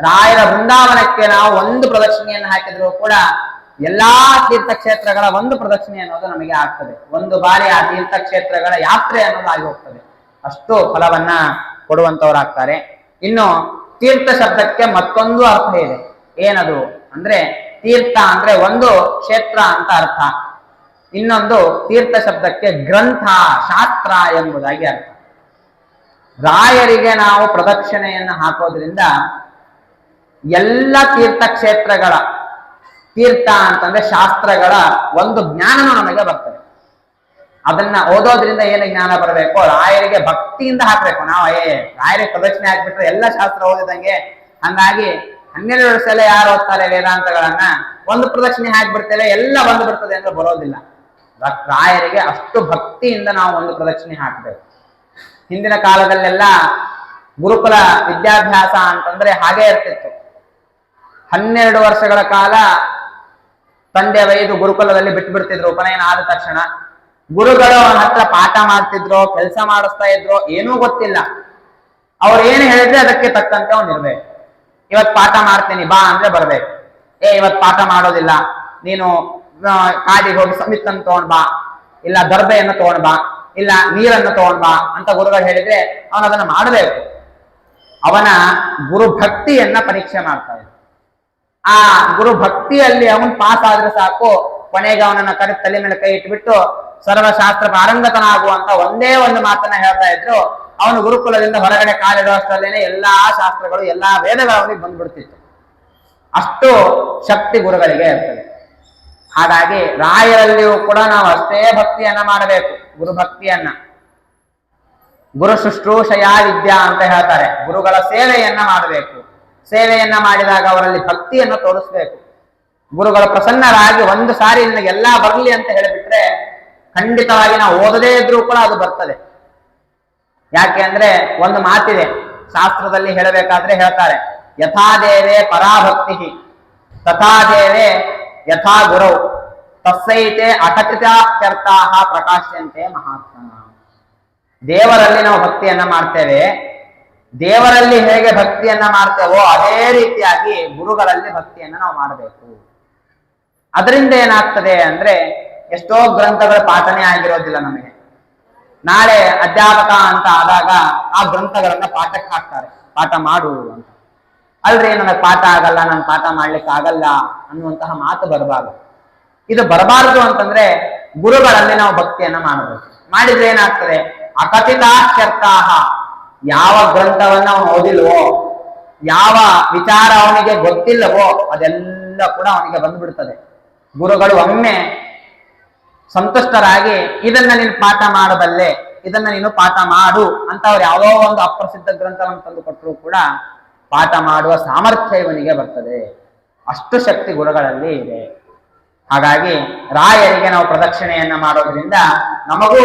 S1: ರಾಯರ ಬೃಂದಾವನಕ್ಕೆ ನಾವು ಒಂದು ಪ್ರದಕ್ಷಿಣೆಯನ್ನು ಹಾಕಿದ್ರು ಕೂಡ ಎಲ್ಲಾ ತೀರ್ಥಕ್ಷೇತ್ರಗಳ ಒಂದು ಪ್ರದಕ್ಷಿಣೆ ಅನ್ನೋದು ನಮಗೆ ಆಗ್ತದೆ. ಒಂದು ಬಾರಿ ಆ ತೀರ್ಥಕ್ಷೇತ್ರಗಳ ಯಾತ್ರೆ ಅನ್ನೋದು ಆಗಿ ಹೋಗ್ತದೆ. ಅಷ್ಟು ಫಲವನ್ನ ಕೊಡುವಂತವರಾಗ್ತಾರೆ. ಇನ್ನು ತೀರ್ಥ ಶಬ್ದಕ್ಕೆ ಮತ್ತೊಂದು ಅರ್ಥ ಇದೆ. ಏನದು ಅಂದ್ರೆ ತೀರ್ಥ ಅಂದ್ರೆ ಒಂದು ಕ್ಷೇತ್ರ ಅಂತ ಅರ್ಥ, ಇನ್ನೊಂದು ತೀರ್ಥ ಶಬ್ದಕ್ಕೆ ಗ್ರಂಥ ಶಾಸ್ತ್ರ ಎಂಬುದಾಗಿ ಅರ್ಥ. ರಾಯರಿಗೆ ನಾವು ಪ್ರದಕ್ಷಿಣೆಯನ್ನು ಹಾಕೋದ್ರಿಂದ ಎಲ್ಲ ತೀರ್ಥಕ್ಷೇತ್ರಗಳ ತೀರ್ಥ ಅಂತಂದ್ರೆ ಶಾಸ್ತ್ರಗಳ ಒಂದು ಜ್ಞಾನನೂ ನಮಗೆ ಬರ್ತದೆ. ಅದನ್ನ ಓದೋದ್ರಿಂದ ಏನು ಜ್ಞಾನ ಬರಬೇಕು? ರಾಯರಿಗೆ ಭಕ್ತಿಯಿಂದ ಹಾಕ್ಬೇಕು. ನಾವು ರಾಯರಿಗೆ ಪ್ರದಕ್ಷಿಣೆ ಹಾಕ್ಬಿಟ್ರೆ ಎಲ್ಲ ಶಾಸ್ತ್ರ ಓದಿದಂಗೆ. ಹಂಗಾಗಿ 12 ವರ್ಷ ಯಾರು ಓದ್ತಾರೆ ವೇದಾಂತಗಳನ್ನ, ಒಂದು ಪ್ರದಕ್ಷಿಣೆ ಹಾಕ್ಬಿಡ್ತೇವೆ ಎಲ್ಲ ಬಂದು ಬಿಡ್ತದೆ ಅಂದ್ರೆ ಬರೋದಿಲ್ಲ. ರಾಯರಿಗೆ ಅಷ್ಟು ಭಕ್ತಿಯಿಂದ ನಾವು ಒಂದು ಪ್ರದಕ್ಷಿಣೆ ಹಾಕ್ಬೇಕು. ಹಿಂದಿನ ಕಾಲದಲ್ಲೆಲ್ಲ ಗುರುಕುಲ ವಿದ್ಯಾಭ್ಯಾಸ ಅಂತಂದ್ರೆ ಹಾಗೆ ಇರ್ತಿತ್ತು. 12 ವರ್ಷಗಳ ಕಾಲ ತಂದೆ ವೈದು ಗುರುಕುಲದಲ್ಲಿ ಬಿಟ್ಟು ಬಿಡ್ತಿದ್ರು. ಉಪನಯನ ಆದ ತಕ್ಷಣ ಗುರುಗಳು ಅವನ ಹತ್ರ ಪಾಠ ಮಾಡ್ತಿದ್ರು, ಕೆಲಸ ಮಾಡಿಸ್ತಾ ಇದ್ರು, ಏನೂ ಗೊತ್ತಿಲ್ಲ. ಅವ್ರು ಏನು ಹೇಳಿದ್ರೆ ಅದಕ್ಕೆ ತಕ್ಕಂತೆ ಅವ್ನು ಇರ್ಬೇಕು. ಇವತ್ ಪಾಠ ಮಾಡ್ತೀನಿ ಬಾ ಅಂದ್ರೆ ಬರ್ಬೇಕು. ಇವತ್ ಪಾಠ ಮಾಡೋದಿಲ್ಲ, ನೀನು ಕಾಡಿಗೆ ಹೋಗಿ ಸಮಿತನ್ನು ತಗೊಂಡ್ ಬಾ, ಇಲ್ಲ ದರ್ಬೆಯನ್ನು ತಗೊಂಡ್ ಬಾ, ಇಲ್ಲ ನೀರನ್ನು ತಗೊಂಡ್ ಬಾ ಅಂತ ಗುರುಗಳು ಹೇಳಿದ್ರೆ ಅವನು ಅದನ್ನ ಮಾಡಬೇಕು. ಅವನ ಗುರು ಭಕ್ತಿಯನ್ನ ಪರೀಕ್ಷೆ ಮಾಡ್ತಾ ಇದ್ದ. ಆ ಗುರು ಭಕ್ತಿಯಲ್ಲಿ ಅವನ್ ಪಾಸ್ ಆದ್ರೆ ಸಾಕು, ಕೊನೆಗೆ ಅವನನ್ನ ಕರೆದು ತಲೆ ಮೇಲೆ ಕೈ ಇಟ್ಬಿಟ್ಟು ಸರ್ವಶಾಸ್ತ್ರ ಪಾರಂಗತನಾಗುವಂತ ಒಂದೇ ಒಂದು ಮಾತನ್ನ ಹೇಳ್ತಾ ಇದ್ರು. ಅವನು ಗುರುಕುಲದಿಂದ ಹೊರಗಡೆ ಕಾಲಿಡುವಷ್ಟರಲ್ಲೇನೆ ಎಲ್ಲಾ ಶಾಸ್ತ್ರಗಳು ಎಲ್ಲಾ ವೇದಗಳು ಅವನಿಗೆ ಬಂದ್ಬಿಡ್ತಿತ್ತು. ಅಷ್ಟು ಶಕ್ತಿ ಗುರುಗಳಿಗೆ ಇರ್ತದೆ. ಹಾಗಾಗಿ ರಾಯರಲ್ಲಿಯೂ ಕೂಡ ನಾವು ಅಷ್ಟೇ ಭಕ್ತಿಯನ್ನ ಮಾಡಬೇಕು, ಗುರು ಭಕ್ತಿಯನ್ನ. ಗುರು ಶುಶ್ರೂಷಯ ವಿದ್ಯಾ ಅಂತ ಹೇಳ್ತಾರೆ. ಗುರುಗಳ ಸೇವೆಯನ್ನ ಮಾಡಬೇಕು. ಸೇವೆಯನ್ನ ಮಾಡಿದಾಗ ಅವರಲ್ಲಿ ಭಕ್ತಿಯನ್ನು ತೋರಿಸ್ಬೇಕು. ಗುರುಗಳು ಪ್ರಸನ್ನರಾಗಿ ಒಂದು ಸಾರಿ ನಿನಗೆಲ್ಲಾ ಬರಲಿ ಅಂತ ಹೇಳಿಬಿಟ್ರೆ ಖಂಡಿತವಾಗಿ ನಾವು ಓದದೇ ಇದ್ರೂ ಕೂಡ ಅದು ಬರ್ತದೆ. ಯಾಕೆ ಅಂದ್ರೆ ಒಂದು ಮಾತಿದೆ ಶಾಸ್ತ್ರದಲ್ಲಿ ಹೇಳಬೇಕಾದ್ರೆ ಹೇಳ್ತಾರೆ, ಯಥಾದೇವೇ ಪರಾಭಕ್ತಿ ತಥಾದೇವೇ ಯಥಾ ಗುರೌ ತಸ್ಸೈತೆ ಅಕಥಿತಾರ್ಥಾಃ ಪ್ರಕಾಶ್ಯಂತೆ ಮಹಾತ್ಮ. ದೇವರಲ್ಲಿ ನಾವು ಭಕ್ತಿಯನ್ನ ಮಾಡ್ತೇವೆ, ದೇವರಲ್ಲಿ ಹೇಗೆ ಭಕ್ತಿಯನ್ನ ಮಾಡ್ತೇವೋ ಅದೇ ರೀತಿಯಾಗಿ ಗುರುಗಳಲ್ಲಿ ಭಕ್ತಿಯನ್ನ ನಾವು ಮಾಡಬೇಕು. ಅದರಿಂದ ಏನಾಗ್ತದೆ ಅಂದ್ರೆ ಎಷ್ಟೋ ಗ್ರಂಥಗಳ ಪಾಠನೆ ಆಗಿರೋದಿಲ್ಲ ನಮಗೆ. ನಾಳೆ ಅಧ್ಯಾಪಕ ಅಂತ ಆದಾಗ ಆ ಗ್ರಂಥಗಳನ್ನ ಪಾಠಕ್ಕೆ ಹಾಕ್ತಾರೆ, ಪಾಠ ಮಾಡು ಅಂತ. ಅಲ್ರಿ ನನಗೆ ಪಾಠ ಆಗಲ್ಲ, ನಾನು ಪಾಠ ಮಾಡ್ಲಿಕ್ಕೆ ಆಗಲ್ಲ ಅನ್ನುವಂತಹ ಮಾತು ಬರಬಾರದು. ಇದು ಬರಬಾರದು ಅಂತಂದ್ರೆ ಗುರುಗಳಲ್ಲಿ ನಾವು ಭಕ್ತಿಯನ್ನ ಮಾಡಬೇಕು. ಮಾಡಿದ್ರೆ ಏನಾಗ್ತದೆ? ಅಕಥಿತಾರ್ಥಾಃ, ಯಾವ ಗ್ರಂಥವನ್ನ ಅವನು ಓದಿಲ್ವೋ, ಯಾವ ವಿಚಾರ ಅವನಿಗೆ ಗೊತ್ತಿಲ್ಲವೋ ಅದೆಲ್ಲ ಕೂಡ ಅವನಿಗೆ ಬಂದ್ಬಿಡ್ತದೆ. ಗುರುಗಳು ಒಮ್ಮೆ ಸಂತುಷ್ಟರಾಗಿ ಇದನ್ನ ನೀನು ಪಾಠ ಮಾಡಬಲ್ಲೆ, ಇದನ್ನ ನೀನು ಪಾಠ ಮಾಡು ಅಂತ ಅವ್ರು ಯಾವುದೋ ಒಂದು ಅಪ್ರಸಿದ್ಧ ಗ್ರಂಥವನ್ನು ತಂದು ಕೊಟ್ಟರು ಕೂಡ ಪಾಠ ಮಾಡುವ ಸಾಮರ್ಥ್ಯ ಇವನಿಗೆ ಬರ್ತದೆ. ಅಷ್ಟು ಶಕ್ತಿ ಗುರುಗಳಲ್ಲಿ ಇದೆ. ಹಾಗಾಗಿ ರಾಯರಿಗೆ ನಾವು ಪ್ರದಕ್ಷಿಣೆಯನ್ನ ಮಾಡೋದ್ರಿಂದ ನಮಗೂ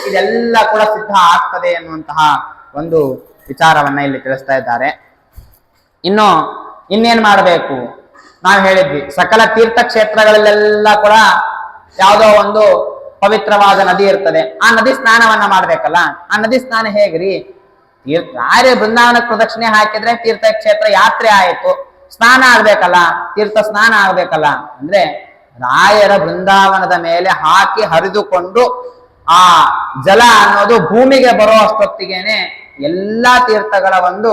S1: ಇದೆಲ್ಲ ಕೂಡ ಸಿದ್ಧ ಆಗ್ತದೆ ಎನ್ನುವಂತಹ ಒಂದು ವಿಚಾರವನ್ನ ಇಲ್ಲಿ ತಿಳಿಸ್ತಾ ಇದ್ದಾರೆ. ಇನ್ನೇನ್ ಮಾಡಬೇಕು? ನಾವು ಹೇಳಿದ್ವಿ ಸಕಲ ತೀರ್ಥಕ್ಷೇತ್ರಗಳಲ್ಲೆಲ್ಲ ಕೂಡ ಯಾವುದೋ ಒಂದು ಪವಿತ್ರವಾದ ನದಿ ಇರ್ತದೆ. ಆ ನದಿ ಸ್ನಾನವನ್ನ ಮಾಡ್ಬೇಕಲ್ಲ. ಆ ನದಿ ಸ್ನಾನ ಹೇಗ್ರಿ? ರಾಯರ ಬೃಂದಾವನ ಪ್ರದಕ್ಷಿಣೆ ಹಾಕಿದ್ರೆ ತೀರ್ಥಕ್ಷೇತ್ರ ಯಾತ್ರೆ ಆಯ್ತು, ಸ್ನಾನ ಆಗ್ಬೇಕಲ್ಲ, ತೀರ್ಥ ಸ್ನಾನ ಆಗ್ಬೇಕಲ್ಲ. ಅಂದ್ರೆ ರಾಯರ ಬೃಂದಾವನದ ಮೇಲೆ ಹಾಕಿ ಹರಿದುಕೊಂಡು ಆ ಜಲ ಅನ್ನೋದು ಭೂಮಿಗೆ ಬರೋ ಅಷ್ಟೊತ್ತಿಗೇನೆ ಎಲ್ಲಾ ತೀರ್ಥಗಳ ಒಂದು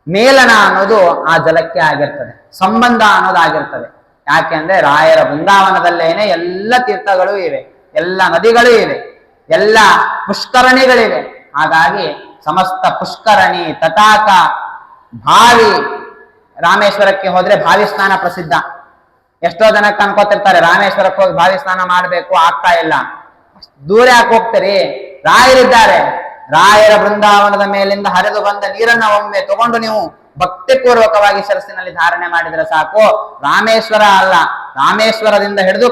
S1: ಮೇಲನ ಅನ್ನೋದು ಆ ಜಲಕ್ಕೆ ಆಗಿರ್ತದೆ, ಸಂಬಂಧ ಅನ್ನೋದು ಆಗಿರ್ತದೆ. ಯಾಕೆ ಅಂದ್ರೆ ರಾಯರ ಬೃಂದಾವನದಲ್ಲೇನೆ ಎಲ್ಲ ತೀರ್ಥಗಳು ಇವೆ, ಎಲ್ಲ ನದಿಗಳು ಇವೆ, ಎಲ್ಲ ಪುಷ್ಕರಣಿಗಳಿವೆ. ಹಾಗಾಗಿ ಸಮಸ್ತ ಪುಷ್ಕರಣಿ, ತಟಾಕ, ಬಾವಿ, ರಾಮೇಶ್ವರಕ್ಕೆ ಹೋದ್ರೆ ಬಾವಿ ಸ್ನಾನ ಪ್ರಸಿದ್ಧ. ಎಷ್ಟೋ ಜನಕ್ಕೆ ಅನ್ಕೋತಿರ್ತಾರೆ ರಾಮೇಶ್ವರಕ್ಕೆ ಹೋಗಿ ಬಾವಿ ಸ್ನಾನ ಮಾಡ್ಬೇಕು, ಆಗ್ತಾ ಇಲ್ಲ. ದೂರ ಯಾಕೆ ಹೋಗ್ತೀರಿ? ರಾಯರಿದ್ದಾರೆ. ರಾಯರ ಬೃಂದಾವನದ ಮೇಲಿಂದ ಹರಿದು ಬಂದ ನೀರನ್ನ ಒಮ್ಮೆ ತಗೊಂಡು ನೀವು ಭಕ್ತಿಪೂರ್ವಕವಾಗಿ ಶಿರಸ್ಸಿನಲ್ಲಿ ಧಾರಣೆ ಮಾಡಿದ್ರೆ ಸಾಕು. ರಾಮೇಶ್ವರ ಅಲ್ಲ, ರಾಮೇಶ್ವರದಿಂದ ಹಿಡಿದು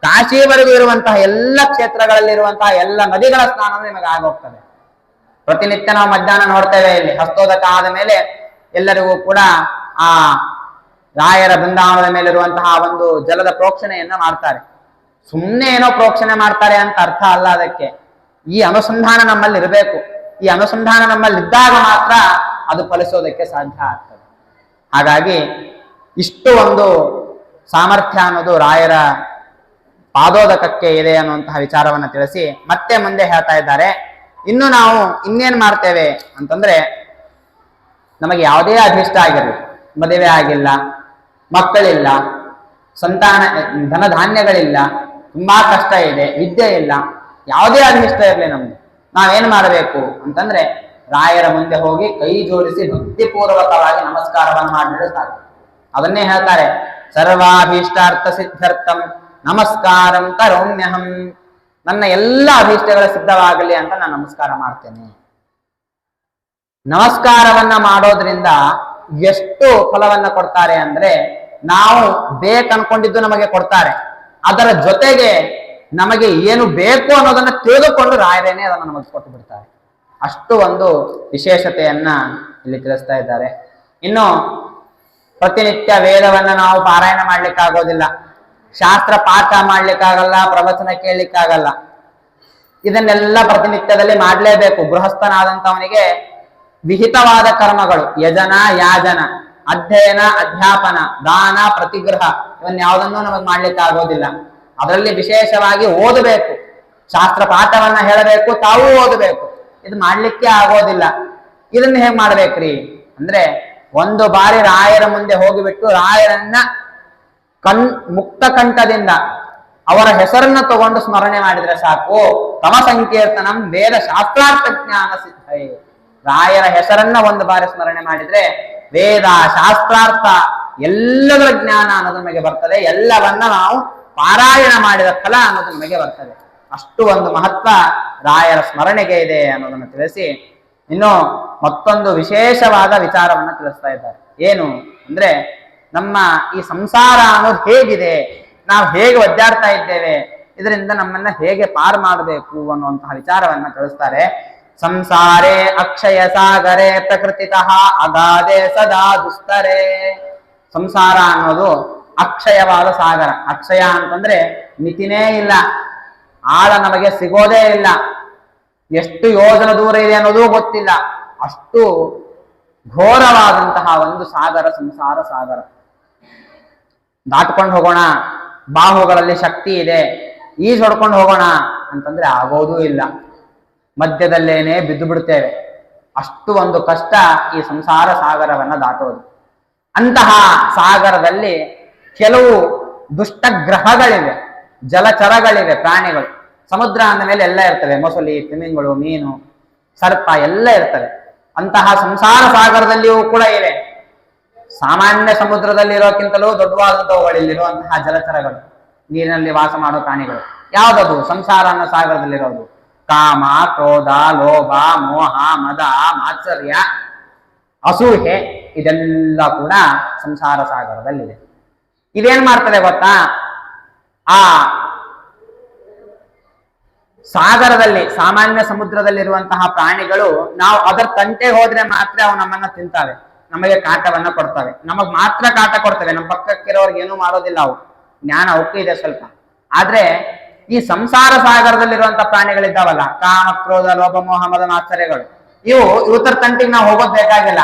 S1: ಕಾಶಿವರೆಗೂ ಇರುವಂತಹ ಎಲ್ಲ ಕ್ಷೇತ್ರಗಳಲ್ಲಿರುವಂತಹ ಎಲ್ಲ ನದಿಗಳ ಸ್ನಾನ ನಿಮಗೆ ಆಗೋಗ್ತದೆ. ಪ್ರತಿನಿತ್ಯ ನಾವು ಮಧ್ಯಾಹ್ನ ನೋಡ್ತೇವೆ, ಇಲ್ಲಿ ಹಸ್ತೋದಕ ಆದ ಮೇಲೆ ಎಲ್ಲರಿಗೂ ಕೂಡ ಆ ರಾಯರ ಬೃಂದಾವನದ ಮೇಲಿರುವಂತಹ ಒಂದು ಜಲದ ಪ್ರೋಕ್ಷಣೆಯನ್ನ ಮಾಡ್ತಾರೆ. ಸುಮ್ಮನೆ ಏನೋ ಪ್ರೋಕ್ಷಣೆ ಮಾಡ್ತಾರೆ ಅಂತ ಅರ್ಥ ಅಲ್ಲ. ಅದಕ್ಕೆ ಈ ಅನುಸಂಧಾನ ನಮ್ಮಲ್ಲಿ ಇರಬೇಕು. ಈ ಅನುಸಂಧಾನ ನಮ್ಮಲ್ಲಿ ಇದ್ದಾಗ ಮಾತ್ರ ಅದು ಫಲಿಸೋದಕ್ಕೆ ಸಾಧ್ಯ ಆಗ್ತದೆ. ಹಾಗಾಗಿ ಇಷ್ಟು ಒಂದು ಸಾಮರ್ಥ್ಯ ಅನ್ನೋದು ರಾಯರ ಪಾದೋದಕಕ್ಕೆ ಇದೆ ಅನ್ನುವಂತಹ ವಿಚಾರವನ್ನ ತಿಳಿಸಿ ಮತ್ತೆ ಮುಂದೆ ಹೇಳ್ತಾ ಇದ್ದಾರೆ. ಇನ್ನು ನಾವು ಇನ್ನೇನ್ ಮಾಡ್ತೇವೆ ಅಂತಂದ್ರೆ, ನಮಗೆ ಯಾವುದೇ ಅಧಿಷ್ಟ ಆಗಿರಲಿ, ಮದುವೆ ಆಗಿಲ್ಲ, ಮಕ್ಕಳಿಲ್ಲ, ಸಂತಾನ ಧನಧಾನ್ಯಗಳಿಲ್ಲ, ತುಂಬಾ ಕಷ್ಟ ಇದೆ, ವಿದ್ಯೆ ಇಲ್ಲ, ಯಾವುದೇ ಅನಿಷ್ಟ ಇರಲಿ ನಮ್ದು, ನಾವೇನ್ ಮಾಡಬೇಕು ಅಂತಂದ್ರೆ ರಾಯರ ಮುಂದೆ ಹೋಗಿ ಕೈ ಜೋಡಿಸಿ ಭಕ್ತಿಪೂರ್ವಕವಾಗಿ ನಮಸ್ಕಾರವನ್ನು ಮಾಡಿದ್ರೆ ಸಾಕು. ಅದನ್ನೇ ಹೇಳ್ತಾರೆ, ಸರ್ವಾಭೀಷ್ಟಾರ್ಥ ಸಿದ್ಧಾರ್ಥಂ ನಮಸ್ಕಾರಂ ಕರೋಮ್ಯಹಂ. ನನ್ನ ಎಲ್ಲ ಅಭೀಷ್ಟಗಳ ಸಿದ್ಧವಾಗಲಿ ಅಂತ ನಾನು ನಮಸ್ಕಾರ ಮಾಡ್ತೇನೆ. ನಮಸ್ಕಾರವನ್ನ ಮಾಡೋದ್ರಿಂದ ಎಷ್ಟು ಫಲವನ್ನ ಕೊಡ್ತಾರೆ ಅಂದ್ರೆ, ನಾವು ಬೇಕನ್ಕೊಂಡಿದ್ದು ನಮಗೆ ಕೊಡ್ತಾರೆ, ಅದರ ಜೊತೆಗೆ ನಮಗೆ ಏನು ಬೇಕು ಅನ್ನೋದನ್ನ ತಿಳಿದುಕೊಂಡು ರಾಯರೇನೆ ಅದನ್ನು ನಮಗೆ ಕೊಟ್ಟು ಬಿಡ್ತಾರೆ. ಅಷ್ಟು ಒಂದು ವಿಶೇಷತೆಯನ್ನ ಇಲ್ಲಿ ತಿಳಿಸ್ತಾ ಇದ್ದಾರೆ. ಇನ್ನು ಪ್ರತಿನಿತ್ಯ ವೇದವನ್ನ ನಾವು ಪಾರಾಯಣ ಮಾಡ್ಲಿಕ್ಕಾಗೋದಿಲ್ಲ, ಶಾಸ್ತ್ರ ಪಾಠ ಮಾಡ್ಲಿಕ್ಕಾಗಲ್ಲ, ಪ್ರವಚನ ಕೇಳಲಿಕ್ಕಾಗಲ್ಲ. ಇದನ್ನೆಲ್ಲ ಪ್ರತಿನಿತ್ಯದಲ್ಲಿ ಮಾಡಲೇಬೇಕು. ಗೃಹಸ್ಥನಾದಂಥವನಿಗೆ ವಿಹಿತವಾದ ಕರ್ಮಗಳು ಯಜನ, ಯಾಜನ, ಅಧ್ಯಯನ, ಅಧ್ಯಾಪನ, ದಾನ, ಪ್ರತಿಗ್ರಹ ಇವನ್ಯಾವುದನ್ನು ನಮಗೆ ಮಾಡ್ಲಿಕ್ಕಾಗೋದಿಲ್ಲ. ಅದರಲ್ಲಿ ವಿಶೇಷವಾಗಿ ಓದಬೇಕು, ಶಾಸ್ತ್ರ ಪಾಠವನ್ನ ಹೇಳಬೇಕು, ತಾವೂ ಓದಬೇಕು. ಇದು ಮಾಡ್ಲಿಕ್ಕೆ ಆಗೋದಿಲ್ಲ. ಇದನ್ನ ಹೇಗ್ ಮಾಡ್ಬೇಕ್ರಿ ಅಂದ್ರೆ, ಒಂದು ಬಾರಿ ರಾಯರ ಮುಂದೆ ಹೋಗಿಬಿಟ್ಟು ರಾಯರನ್ನ ಮುಕ್ತ ಕಂಠದಿಂದ ಅವರ ಹೆಸರನ್ನ ತಗೊಂಡು ಸ್ಮರಣೆ ಮಾಡಿದ್ರೆ ಸಾಕು. ತಮ ಸಂಕೀರ್ತನಂ ವೇದ ಶಾಸ್ತ್ರಾರ್ಥ ಜ್ಞಾನ ಸಿದ್ಧೈ. ರಾಯರ ಹೆಸರನ್ನ ಒಂದು ಬಾರಿ ಸ್ಮರಣೆ ಮಾಡಿದ್ರೆ ವೇದ, ಶಾಸ್ತ್ರಾರ್ಥ ಎಲ್ಲದರ ಜ್ಞಾನ ಅನ್ನೋದು ನಮಗೆ ಬರ್ತದೆ. ಎಲ್ಲವನ್ನ ನಾವು ಪಾರಾಯಣ ಮಾಡಿದ ಫಲ ಅನ್ನೋದು ನಮಗೆ ಬರ್ತದೆ. ಅಷ್ಟು ಒಂದು ಮಹತ್ವ ರಾಯರ ಸ್ಮರಣೆಗೆ ಇದೆ ಅನ್ನೋದನ್ನು ತಿಳಿಸಿ, ಇನ್ನು ಮತ್ತೊಂದು ವಿಶೇಷವಾದ ವಿಚಾರವನ್ನ ತಿಳಿಸ್ತಾ ಇದ್ದಾರೆ. ಏನು ಅಂದ್ರೆ, ನಮ್ಮ ಈ ಸಂಸಾರ ಅನ್ನೋದು ಹೇಗಿದೆ, ನಾವು ಹೇಗೆ ಒದ್ದಾಡ್ತಾ ಇದ್ದೇವೆ, ಇದರಿಂದ ನಮ್ಮನ್ನ ಹೇಗೆ ಪಾರು ಮಾಡಬೇಕು ಅನ್ನುವಂತಹ ವಿಚಾರವನ್ನ ತಿಳಿಸ್ತಾರೆ. ಸಂಸಾರೇ ಅಕ್ಷಯ ಸಾಗರೇ ಪ್ರಕೃತಿತಃ ಅಗಾಧೆ ಸದಾ ದುಸ್ತರೇ. ಸಂಸಾರ ಅನ್ನೋದು ಅಕ್ಷಯವಾದ ಸಾಗರ. ಅಕ್ಷಯ ಅಂತಂದ್ರೆ ಮಿತಿನೇ ಇಲ್ಲ, ಆಳ ನಮಗೆ ಸಿಗೋದೇ ಇಲ್ಲ, ಎಷ್ಟು ಯೋಜನ ದೂರ ಇದೆ ಅನ್ನೋದು ಗೊತ್ತಿಲ್ಲ. ಅಷ್ಟು ಘೋರವಾದಂತಹ ಒಂದು ಸಾಗರ ಸಂಸಾರ ಸಾಗರ. ದಾಟ್ಕೊಂಡು ಹೋಗೋಣ, ಬಾಹುಗಳಲ್ಲಿ ಶಕ್ತಿ ಇದೆ, ಈಜ್ ಹೊಡ್ಕೊಂಡು ಹೋಗೋಣ ಅಂತಂದ್ರೆ ಆಗೋದೂ ಇಲ್ಲ, ಮಧ್ಯದಲ್ಲೇನೆ ಬಿದ್ದು ಬಿಡ್ತೇವೆ. ಅಷ್ಟು ಒಂದು ಕಷ್ಟ ಈ ಸಂಸಾರ ಸಾಗರವನ್ನ ದಾಟೋದು. ಅಂತಹ ಸಾಗರದಲ್ಲಿ ಕೆಲವು ದುಷ್ಟ ಗ್ರಹಗಳಿವೆ, ಜಲಚರಗಳಿವೆ, ಪ್ರಾಣಿಗಳು. ಸಮುದ್ರ ಅಂದ ಮೇಲೆ ಎಲ್ಲ ಇರ್ತವೆ, ಮೊಸಳಿ, ತಿಮಿಂಗಳು, ಮೀನು, ಸರ್ಪ ಎಲ್ಲ ಇರ್ತವೆ. ಅಂತಹ ಸಂಸಾರ ಸಾಗರದಲ್ಲಿಯೂ ಕೂಡ ಇವೆ. ಸಾಮಾನ್ಯ ಸಮುದ್ರದಲ್ಲಿ ಇರೋಕ್ಕಿಂತಲೂ ದೊಡ್ಡವಾದಂಥವುಗಳಿಲ್ಲಿರುವಂತಹ ಜಲಚರಗಳು, ನೀರಿನಲ್ಲಿ ವಾಸ ಮಾಡೋ ಪ್ರಾಣಿಗಳು. ಯಾವ್ದದು ಸಂಸಾರ ಅನ್ನೋ ಸಾಗರದಲ್ಲಿರೋದು? ಕಾಮ, ಕ್ರೋಧ, ಲೋಭ, ಮೋಹ, ಮದ, ಮಾತ್ಸರ್ಯ, ಅಸೂಹೆ, ಇದೆಲ್ಲ ಕೂಡ ಸಂಸಾರ ಸಾಗರದಲ್ಲಿದೆ. ಇದೇನ್ ಮಾಡ್ತದೆ ಗೊತ್ತಾ? ಆ ಸಾಗರದಲ್ಲಿ, ಸಾಮಾನ್ಯ ಸಮುದ್ರದಲ್ಲಿರುವಂತಹ ಪ್ರಾಣಿಗಳು, ನಾವು ಅದರ ತಂಟೆ ಹೋದ್ರೆ ಮಾತ್ರ ಅವು ನಮ್ಮನ್ನ ತಿಂತಾವೆ, ನಮಗೆ ಕಾಟವನ್ನ ಕೊಡ್ತವೆ, ನಮಗ್ ಮಾತ್ರ ಕಾಟ ಕೊಡ್ತವೆ, ನಮ್ಮ ಪಕ್ಕಕ್ಕಿರೋರ್ಗೆ ಏನೂ ಮಾಡೋದಿಲ್ಲ. ಅವು ಜ್ಞಾನ ಅವಕ್ಕೂ ಇದೆ ಸ್ವಲ್ಪ. ಆದ್ರೆ ಈ ಸಂಸಾರ ಸಾಗರದಲ್ಲಿರುವಂತಹ ಪ್ರಾಣಿಗಳಿದ್ದಾವಲ್ಲ, ಕಾಮ, ಕ್ರೋಧ, ಲೋಭ, ಮೋಹ, ಮದ, ಮಾತ್ಸರ್ಯಗಳು, ಇವತ್ತರ ತಂಟಿಗೆ ನಾವು ಹೋಗೋದ್ ಬೇಕಾಗಿಲ್ಲ.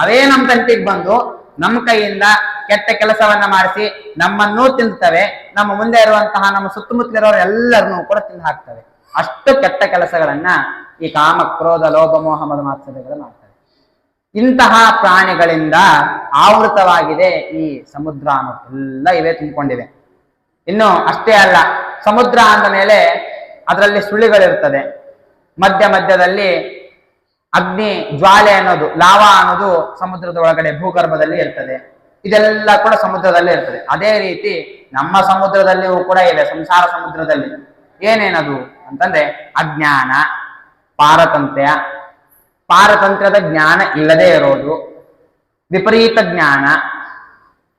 S1: ಅವೇ ನಮ್ಮ ತಂಟಿಗೆ ಬಂದು ನಮ್ಮ ಕೈಯಿಂದ ಕೆಟ್ಟ ಕೆಲಸವನ್ನ ಮಾಡಿಸಿ ನಮ್ಮನ್ನೂ ತಿಂತವೆ, ನಮ್ಮ ಮುಂದೆ ಇರುವಂತಹ ನಮ್ಮ ಸುತ್ತಮುತ್ತಲಿರೋರು ಎಲ್ಲರನ್ನೂ ಕೂಡ ತಿಂದು ಹಾಕ್ತವೆ. ಅಷ್ಟು ಕೆಟ್ಟ ಕೆಲಸಗಳನ್ನ ಈ ಕಾಮ, ಕ್ರೋಧ, ಲೋಭ, ಮೋಹ, ಮದ, ಮಾತ್ಸರ್ಯಗಳು ಮಾಡ್ತವೆ. ಇಂತಹ ಪ್ರಾಣಿಗಳಿಂದ ಆವೃತವಾಗಿದೆ ಈ ಸಮುದ್ರ ಅನ್ನೋದು. ಎಲ್ಲ ಇವೇ ತುಂಬಿಕೊಂಡಿವೆ. ಇನ್ನು ಅಷ್ಟೇ ಅಲ್ಲ, ಸಮುದ್ರ ಅಂದ ಮೇಲೆ ಅದರಲ್ಲಿ ಸುಳಿಗಳಿರ್ತದೆ, ಮಧ್ಯ ಮಧ್ಯದಲ್ಲಿ ಅಗ್ನಿ ಜ್ವಾಲೆ ಅನ್ನೋದು, ಲಾವಾ ಅನ್ನೋದು ಸಮುದ್ರದ ಒಳಗಡೆ ಭೂಗರ್ಭದಲ್ಲಿ ಇರ್ತದೆ. ಇದೆಲ್ಲ ಕೂಡ ಸಮುದ್ರದಲ್ಲೇ ಇರ್ತದೆ. ಅದೇ ರೀತಿ ನಮ್ಮ ಸಮುದ್ರದಲ್ಲಿಯೂ ಕೂಡ ಇದೆ, ಸಂಸಾರ ಸಮುದ್ರದಲ್ಲಿ. ಏನೇನದು ಅಂತಂದ್ರೆ ಅಜ್ಞಾನ, ಪಾರತಂತ್ರ್ಯ, ಪಾರತಂತ್ರ್ಯದ ಜ್ಞಾನ ಇಲ್ಲದೆ ಇರೋದು, ವಿಪರೀತ ಜ್ಞಾನ,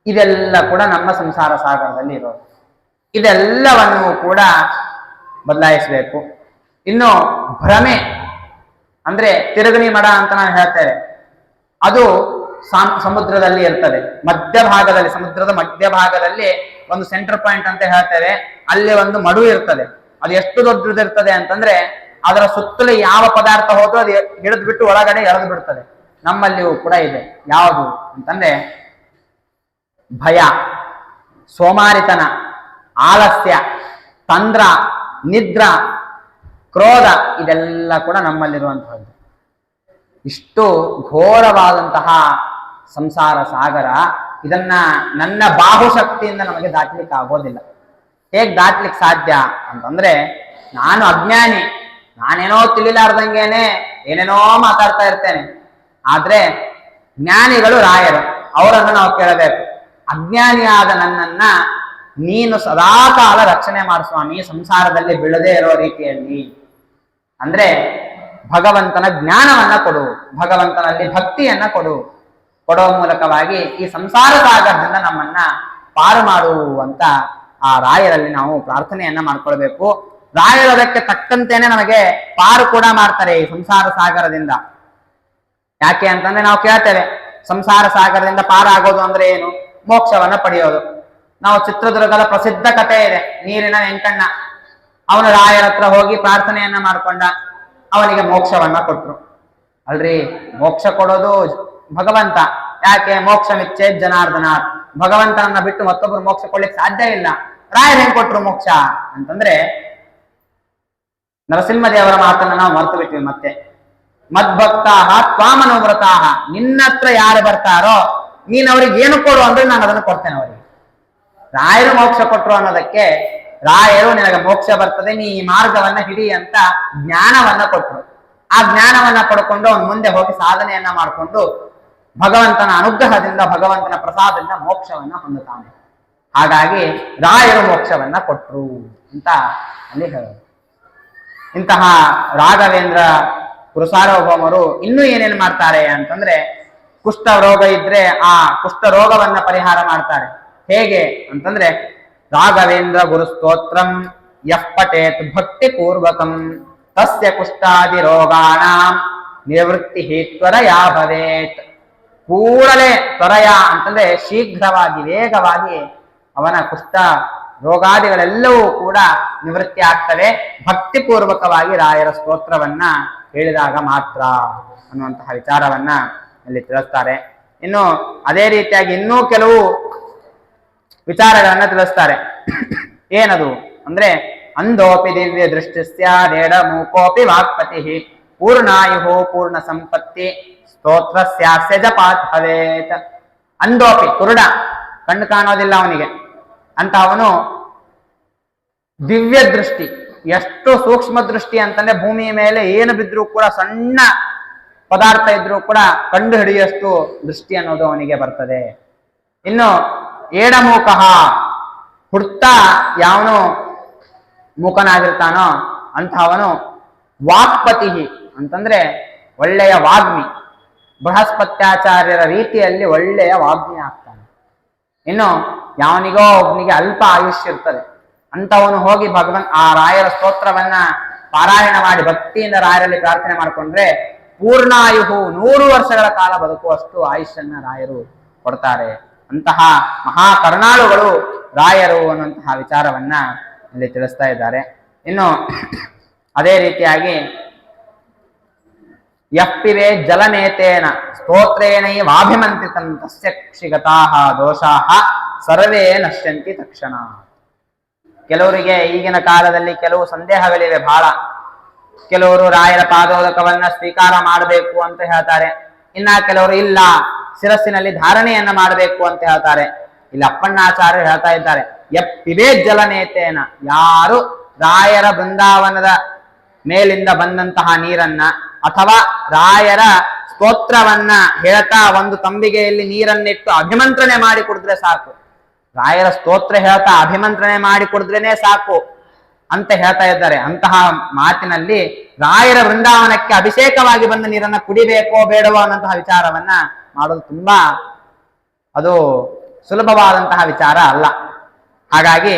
S1: ಇದೆಲ್ಲ ಕೂಡ ನಮ್ಮ ಸಂಸಾರ ಸಾಗರದಲ್ಲಿ ಇರೋದು. ಇದೆಲ್ಲವನ್ನು ಕೂಡ ಬದಲಾಯಿಸಬೇಕು. ಇನ್ನು ಭ್ರಮೆ ಅಂದ್ರೆ ತಿರುಗಣಿ ಮಡ ಅಂತ ನಾವು ಹೇಳ್ತೇವೆ, ಅದು ಸಮುದ್ರದಲ್ಲಿ ಇರ್ತದೆ. ಮಧ್ಯಭಾಗದಲ್ಲಿ, ಸಮುದ್ರದ ಮಧ್ಯಭಾಗದಲ್ಲಿ ಒಂದು ಸೆಂಟರ್ ಪಾಯಿಂಟ್ ಅಂತ ಹೇಳ್ತೇವೆ, ಅಲ್ಲಿ ಒಂದು ಮಡು ಇರ್ತದೆ. ಅದು ಎಷ್ಟು ದೊಡ್ಡದಿರ್ತದೆ ಅಂತಂದ್ರೆ ಅದರ ಸುತ್ತಲೂ ಯಾವ ಪದಾರ್ಥ ಹೋದ್ರೂ ಅದು ಹಿಡಿದು ಬಿಟ್ಟು ಒಳಗಡೆ ಎಳೆದು ಬಿಡ್ತದೆ. ನಮ್ಮಲ್ಲಿಯೂ ಕೂಡ ಇದೆ. ಯಾವುದು ಅಂತಂದ್ರೆ ಭಯ, ಸೋಮಾರಿತನ, ಆಲಸ್ಯ, ತಂದ್ರ, ನಿದ್ರ, ಕ್ರೋಧ, ಇದೆಲ್ಲ ಕೂಡ ನಮ್ಮಲ್ಲಿರುವಂತಹದ್ದು. ಇಷ್ಟು ಘೋರವಾದಂತಹ ಸಂಸಾರ ಸಾಗರ. ಇದನ್ನ ನನ್ನ ಬಾಹುಶಕ್ತಿಯಿಂದ ನಮಗೆ ದಾಟ್ಲಿಕ್ಕೆ ಆಗೋದಿಲ್ಲ. ಹೇಗ್ ದಾಟ್ಲಿಕ್ಕೆ ಸಾಧ್ಯ ಅಂತಂದ್ರೆ, ನಾನು ಅಜ್ಞಾನಿ, ನಾನೇನೋ ತಿಳಿಲಾರ್ದಂಗೆನೆ ಏನೇನೋ ಮಾತಾಡ್ತಾ ಇರ್ತೇನೆ. ಆದ್ರೆ ಜ್ಞಾನಿಗಳು ರಾಯರು, ಅವರನ್ನು ನಾವು ಕೇಳಬೇಕು. ಅಜ್ಞಾನಿಯಾದ ನನ್ನನ್ನ ನೀನು ಸದಾಕಾಲ ರಕ್ಷಣೆ ಮಾಡು ಸ್ವಾಮಿ, ಸಂಸಾರದಲ್ಲಿ ಬೀಳದೇ ಇರೋ ರೀತಿಯಲ್ಲಿ. ಅಂದ್ರೆ ಭಗವಂತನ ಜ್ಞಾನವನ್ನ ಕೊಡು, ಭಗವಂತನಲ್ಲಿ ಭಕ್ತಿಯನ್ನ ಕೊಡುವ ಮೂಲಕವಾಗಿ ಈ ಸಂಸಾರ ಸಾಗರದಿಂದ ನಮ್ಮನ್ನ ಪಾರು ಮಾಡು ಅಂತ ಆ ರಾಯರಲ್ಲಿ ನಾವು ಪ್ರಾರ್ಥನೆಯನ್ನ ಮಾಡ್ಕೊಳ್ಬೇಕು. ರಾಯರು ಅದಕ್ಕೆ ತಕ್ಕಂತೆನೆ ನಮಗೆ ಪಾರು ಕೂಡ ಮಾಡ್ತಾರೆ ಈ ಸಂಸಾರ ಸಾಗರದಿಂದ. ಯಾಕೆ ಅಂತಂದ್ರೆ ನಾವು ಕೇಳ್ತೇವೆ, ಸಂಸಾರ ಸಾಗರದಿಂದ ಪಾರಾಗೋದು ಅಂದ್ರೆ ಏನು? ಮೋಕ್ಷವನ್ನ ಪಡೆಯೋದು. ನಾವು ಚಿತ್ರದುರ್ಗದ ಪ್ರಸಿದ್ಧ ಕಥೆ ಇದೆ, ನೀರಿನ ವೆಂಕಣ್ಣ. ಅವನು ರಾಯರ ಹತ್ರ ಹೋಗಿ ಪ್ರಾರ್ಥನೆಯನ್ನ ಮಾಡ್ಕೊಂಡ, ಅವನಿಗೆ ಮೋಕ್ಷವನ್ನ ಕೊಟ್ರು. ಅಲ್ರಿ, ಮೋಕ್ಷ ಕೊಡೋದು ಭಗವಂತ. ಯಾಕೆ? ಮೋಕ್ಷ ಮಿಚ್ಚೆ ಜನಾರ್ದನ. ಭಗವಂತನನ್ನ ಬಿಟ್ಟು ಮತ್ತೊಬ್ರು ಮೋಕ್ಷ ಕೊಡ್ಲಿಕ್ಕೆ ಸಾಧ್ಯ ಇಲ್ಲ. ರಾಯರು ಹೆಂಗ್ ಕೊಟ್ರು ಮೋಕ್ಷ ಅಂತಂದ್ರೆ, ನರಸಿಂಹದೇವರ ಮಾತನ್ನ ನಾವು ಮರ್ತು ಬಿಟ್ವಿ. ಮತ್ತೆ ಮದ್ಭಕ್ತಾಹ ತ್ವಾಮನುವ್ರತಾಹ, ನಿನ್ನ ಹತ್ರ ಯಾರು ಬರ್ತಾರೋ ನೀನ್ ಅವ್ರಿಗೆ ಏನು ಕೊಡು ಅಂದ್ರೆ ನಾನು ಅದನ್ನು ಕೊಡ್ತೇನೆ ಅವರಿಗೆ. ರಾಯರು ಮೋಕ್ಷ ಕೊಟ್ರು ಅನ್ನೋದಕ್ಕೆ, ರಾಯರು ನಿನಗೆ ಮೋಕ್ಷ ಬರ್ತದೆ, ನೀ ಈ ಮಾರ್ಗವನ್ನ ಹಿಡಿ ಅಂತ ಜ್ಞಾನವನ್ನ ಕೊಟ್ರು. ಆ ಜ್ಞಾನವನ್ನ ಪಡ್ಕೊಂಡು ಅವನು ಮುಂದೆ ಹೋಗಿ ಸಾಧನೆಯನ್ನ ಮಾಡಿಕೊಂಡು ಭಗವಂತನ ಅನುಗ್ರಹದಿಂದ, ಭಗವಂತನ ಪ್ರಸಾದದಿಂದ ಮೋಕ್ಷವನ್ನ ಹೊಂದುತ್ತಾನೆ. ಹಾಗಾಗಿ ರಾಯರು ಮೋಕ್ಷವನ್ನ ಕೊಟ್ರು ಅಂತ ಅಲ್ಲಿ ಹೇಳೋದು. ಇಂತಹ ರಾಘವೇಂದ್ರ ಗುರುಸಾರ್ವಭೌಮರು ಇನ್ನೂ ಏನೇನು ಮಾಡ್ತಾರೆ ಅಂತಂದ್ರೆ, ಕುಷ್ಠ ರೋಗ ಇದ್ರೆ ಆ ಕುಷ್ಠ ರೋಗವನ್ನ ಪರಿಹಾರ ಮಾಡ್ತಾರೆ. ಹೇಗೆ ಅಂತಂದ್ರೆ, ರಾಘವೇಂದ್ರ ಗುರು ಸ್ತೋತ್ರಂ ಯಃ ಪಠೇತ್ ಭಕ್ತಿ ಪೂರ್ವಕಂ ತಸ್ಯ ಕುಷ್ಠಾದಿ ರೋಗಾಣಾಂ ನಿವೃತ್ತಿ ತ್ವರಯಾ ಭವೇತ್. ಕೂಡಲೇ ತ್ವರಯ ಅಂತಂದ್ರೆ ಶೀಘ್ರವಾಗಿ, ವೇಗವಾಗಿ ಅವನ ಕುಷ್ಠ ರೋಗಾದಿಗಳೆಲ್ಲವೂ ಕೂಡ ನಿವೃತ್ತಿ ಆಗ್ತವೆ ಭಕ್ತಿಪೂರ್ವಕವಾಗಿ ರಾಯರ ಸ್ತೋತ್ರವನ್ನ ಹೇಳಿದಾಗ ಮಾತ್ರ ಅನ್ನುವಂತಹ ವಿಚಾರವನ್ನ ಇಲ್ಲಿ ತಿಳಿಸ್ತಾರೆ. ಇನ್ನು ಅದೇ ರೀತಿಯಾಗಿ ಇನ್ನೂ ಕೆಲವು ವಿಚಾರಗಳನ್ನ ತಿಳಿಸ್ತಾರೆ. ಏನದು ಅಂದ್ರೆ, ಅಂದೋಪಿ ದಿವ್ಯ ದೃಷ್ಟಿಸ್ಯ ರೇಡ ಮೂಕೋಪಿ ವಾಕ್ಪತಿ ಪೂರ್ಣಾಯು ಪೂರ್ಣ ಸಂಪತ್ತಿ ಸ್ತೋತ್ರ ಸ್ಯಾಸ್ಯ ಜಪಾತ್ ಭವೇತ್. ಅಂದೋಪಿ, ಕುರುಡ, ಕಣ್ಣು ಕಾಣೋದಿಲ್ಲ ಅವನಿಗೆ ಅಂತ ಅವನು ದಿವ್ಯ ದೃಷ್ಟಿ, ಎಷ್ಟು ಸೂಕ್ಷ್ಮ ದೃಷ್ಟಿ ಅಂತಂದ್ರೆ ಭೂಮಿಯ ಮೇಲೆ ಏನು ಬಿದ್ರೂ ಕೂಡ, ಸಣ್ಣ ಪದಾರ್ಥ ಇದ್ರೂ ಕೂಡ ಕಂಡು ಹಿಡಿಯಷ್ಟು ದೃಷ್ಟಿ ಅನ್ನೋದು ಅವನಿಗೆ ಬರ್ತದೆ. ಇನ್ನು ಏಡಮೂಕಃ, ಹುಡ್ತಾ ಯಾವನು ಮೂಕನಾಗಿರ್ತಾನೋ ಅಂತಹವನು ವಾಕ್ಪತಿ ಅಂತಂದ್ರೆ ಒಳ್ಳೆಯ ವಾಗ್ಮಿ, ಬೃಹಸ್ಪತ್ಯಾಚಾರ್ಯರ ರೀತಿಯಲ್ಲಿ ಒಳ್ಳೆಯ ವಾಗ್ಮಿ ಆಗ್ತಾನೆ. ಇನ್ನು ಯಾವನಿಗೋ ಒಬ್ಬನಿಗೆ ಅಲ್ಪ ಆಯುಷ್ಯ ಇರ್ತದೆ, ಅಂತವನು ಹೋಗಿ ಆ ರಾಯರ ಸ್ತೋತ್ರವನ್ನ ಪಾರಾಯಣ ಮಾಡಿ ಭಕ್ತಿಯಿಂದ ರಾಯರಲ್ಲಿ ಪ್ರಾರ್ಥನೆ ಮಾಡಿಕೊಂಡ್ರೆ ಪೂರ್ಣಾಯುಹು 100 ವರ್ಷಗಳ ಕಾಲ ಬದುಕುವಷ್ಟು ಆಯುಷ್ಯನ್ನ ರಾಯರು ಕೊಡ್ತಾರೆ. ಅಂತಹ ಮಹಾಕರುಣಾಳುಗಳು ರಾಯರು ಅನ್ನುವಂತಹ ವಿಚಾರವನ್ನ ಇಲ್ಲಿ ತಿಳಿಸ್ತಾ ಇದ್ದಾರೆ. ಇನ್ನು ಅದೇ ರೀತಿಯಾಗಿ ಯಪ್ಪಿವೆ ಜಲನೇತೇನ ಸ್ತೋತ್ರೇಣೈ ವಾಭಿಮಂತ್ರಿತಂ ತಸ್ಯ ಕ್ಷಿಗತಾಃ ದೋಷಾಃ ಸರ್ವೇ ನಶ್ಯಂತಿ ತಕ್ಷಣ. ಕೆಲವರಿಗೆ ಈಗಿನ ಕಾಲದಲ್ಲಿ ಕೆಲವು ಸಂದೇಹಗಳಿವೆ ಬಹಳ. ಕೆಲವರು ರಾಯರ ಪಾದೋದಕವನ್ನ ಸ್ವೀಕಾರ ಮಾಡಬೇಕು ಅಂತ ಹೇಳ್ತಾರೆ. ಇನ್ನ ಕೆಲವರು ಇಲ್ಲ, ಶಿರಸ್ಸಿನಲ್ಲಿ ಧಾರಣೆಯನ್ನ ಮಾಡಬೇಕು ಅಂತ ಹೇಳ್ತಾರೆ. ಇಲ್ಲಿ ಅಪ್ಪಣ್ಣಾಚಾರ್ಯರು ಹೇಳ್ತಾ ಇದ್ದಾರೆ, ಯಪ್ಪಿವೆ ಜಲನೇತೇನ, ಯಾರು ರಾಯರ ಬೃಂದಾವನದ ಮೇಲಿಂದ ಬಂದಂತಹ ನೀರನ್ನ ಅಥವಾ ರಾಯರ ಸ್ತೋತ್ರವನ್ನ ಹೇಳ್ತಾ ಒಂದು ತಂಬಿಗೆಯಲ್ಲಿ ನೀರನ್ನಿಟ್ಟು ಅಭಿಮಂತ್ರಣೆ ಮಾಡಿ ಕುಡಿದ್ರೆ ಸಾಕು. ರಾಯರ ಸ್ತೋತ್ರ ಹೇಳ್ತಾ ಅಭಿಮಂತ್ರಣೆ ಮಾಡಿ ಕುಡಿದ್ರೇನೆ ಸಾಕು ಅಂತ ಹೇಳ್ತಾ ಇದ್ದಾರೆ. ಅಂತಹ ಮಾತಿನಲ್ಲಿ ರಾಯರ ವೃಂದಾವನಕ್ಕೆ ಅಭಿಷೇಕವಾಗಿ ಬಂದ ನೀರನ್ನ ಕುಡಿಬೇಕೋ ಬೇಡವೋ ಅನ್ನಂತಹ ವಿಚಾರವನ್ನ ಮಾಡೋದು ತುಂಬಾ ಅದು ಸುಲಭವಾದಂತಹ ವಿಚಾರ ಅಲ್ಲ. ಹಾಗಾಗಿ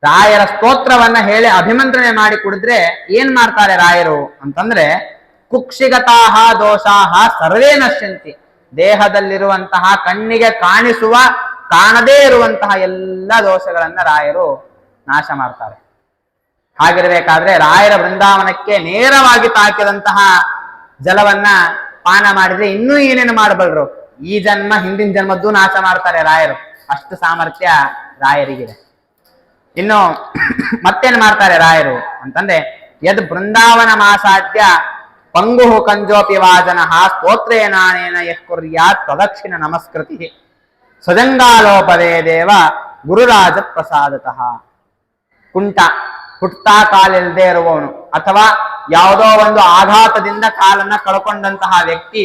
S1: ರಾಯರ ಸ್ತೋತ್ರವನ್ನ ಹೇಳಿ ಅಭಿಮಂತ್ರಣೆ ಮಾಡಿ ಕುಡಿದ್ರೆ ಏನ್ ಮಾಡ್ತಾರೆ ರಾಯರು ಅಂತಂದ್ರೆ, ಕುಕ್ಷಿಗತಾಹ ದೋಷಾಹ ಸರ್ವೇ ನಶ್ಯಂತಿ, ದೇಹದಲ್ಲಿರುವಂತಹ ಕಣ್ಣಿಗೆ ಕಾಣಿಸುವ ಕಾಣದೇ ಇರುವಂತಹ ಎಲ್ಲ ದೋಷಗಳನ್ನ ರಾಯರು ನಾಶ ಮಾಡ್ತಾರೆ. ಹಾಗಿರ್ಬೇಕಾದ್ರೆ ರಾಯರ ಬೃಂದಾವನಕ್ಕೆ ನೇರವಾಗಿ ತಾಕಿದಂತಹ ಜಲವನ್ನ ಪಾನ ಮಾಡಿದ್ರೆ ಇನ್ನೂ ಏನೇನು ಮಾಡಬಲ್ರು, ಈ ಜನ್ಮ ಹಿಂದಿನ ಜನ್ಮದ್ದು ನಾಶ ಮಾಡ್ತಾರೆ ರಾಯರು. ಅಷ್ಟು ಸಾಮರ್ಥ್ಯ ರಾಯರಿಗಿದೆ. ಇನ್ನು ಮತ್ತೇನ್ ಮಾಡ್ತಾರೆ ರಾಯರು ಅಂತಂದ್ರೆ, ಯದ್ ಬೃಂದಾವನ ಮಾಸಾಧ್ಯ ಪಂಗು ಕಂಜೋಪಿ ವಾಜನ ಸ್ತೋತ್ರೇನಾನೇನ ಯಃ ಕುರ್ಯಾತ್ ಪ್ರದಕ್ಷಿಣ ನಮಸ್ಕೃತಿ ಸ್ವಜಂಗಾಲೋಪದೇ ದೇವ ಗುರುರಾಜ ಪ್ರಸಾದತಃ. ಕುಂಟ ಹುಟ್ತಾ ಕಾಲಿಲ್ಲದೆ ಇರುವವನು ಅಥವಾ ಯಾವುದೋ ಒಂದು ಆಘಾತದಿಂದ ಕಾಲನ್ನ ಕಳ್ಕೊಂಡಂತಹ ವ್ಯಕ್ತಿ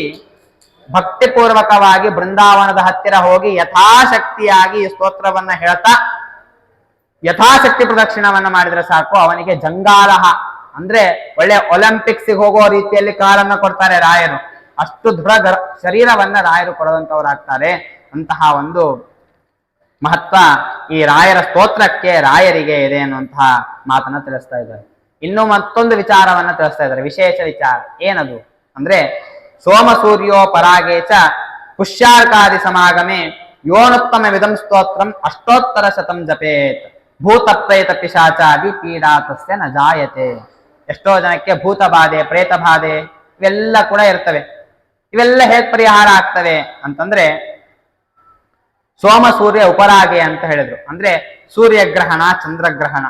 S1: ಭಕ್ತಿಪೂರ್ವಕವಾಗಿ ಬೃಂದಾವನದ ಹತ್ತಿರ ಹೋಗಿ ಯಥಾಶಕ್ತಿಯಾಗಿ ಈ ಸ್ತೋತ್ರವನ್ನ ಹೇಳ್ತಾ ಯಥಾಶಕ್ತಿ ಪ್ರದಕ್ಷಿಣವನ್ನ ಮಾಡಿದ್ರೆ ಸಾಕು, ಅವನಿಗೆ ಜಂಗಾಲಹ ಅಂದ್ರೆ ಒಳ್ಳೆ ಒಲಿಂಪಿಕ್ಸ್ಗೆ ಹೋಗೋ ರೀತಿಯಲ್ಲಿ ಕಾಲನ್ನ ಕೊಡ್ತಾರೆ ರಾಯರು. ಅಷ್ಟು ದೃಢ ಶರೀರವನ್ನ ರಾಯರು ಕೊಡುವಂತವರಾಗ್ತಾರೆ. ಅಂತಹ ಒಂದು ಮಹತ್ವ ಈ ರಾಯರ ಸ್ತೋತ್ರಕ್ಕೆ ರಾಯರಿಗೆ ಇದೆ ಅನ್ನುವಂತಹ ಮಾತನ್ನ ತಿಳಿಸ್ತಾ ಇದ್ದಾರೆ. ಇನ್ನು ಮತ್ತೊಂದು ವಿಚಾರವನ್ನ ತಿಳಿಸ್ತಾ ಇದ್ದಾರೆ, ವಿಶೇಷ ವಿಚಾರ. ಏನದು ಅಂದ್ರೆ ಸೋಮ ಸೂರ್ಯೋ ಪರಾಗೇಚ ಪುಷ್ಯಾರ್ಕಾದಿ ಸಮಾಗಮೆ ಯೋನುತ್ತಮ ವಿಧಂ ಸ್ತೋತ್ರಂ ಅಷ್ಟೋತ್ತರ ಶತಂ ಜಪೇತ್ ಭೂತ ಪ್ರೇತ ಪಿಶಾಚಾದಿ ಪೀಡಾತಸ್ಯ ನ ಜಾಯತೆ. ಎಷ್ಟೋ ಜನಕ್ಕೆ ಭೂತ ಬಾಧೆ, ಪ್ರೇತ ಬಾಧೆ ಇವೆಲ್ಲ ಕೂಡ ಇರ್ತವೆ. ಇವೆಲ್ಲ ಹೇಗೆ ಪರಿಹಾರ ಆಗ್ತವೆ ಅಂತಂದ್ರೆ ಸೋಮ ಸೂರ್ಯ ಉಪರಾಗೆ ಅಂತ ಹೇಳಿದ್ರು. ಅಂದ್ರೆ ಸೂರ್ಯಗ್ರಹಣ, ಚಂದ್ರಗ್ರಹಣ,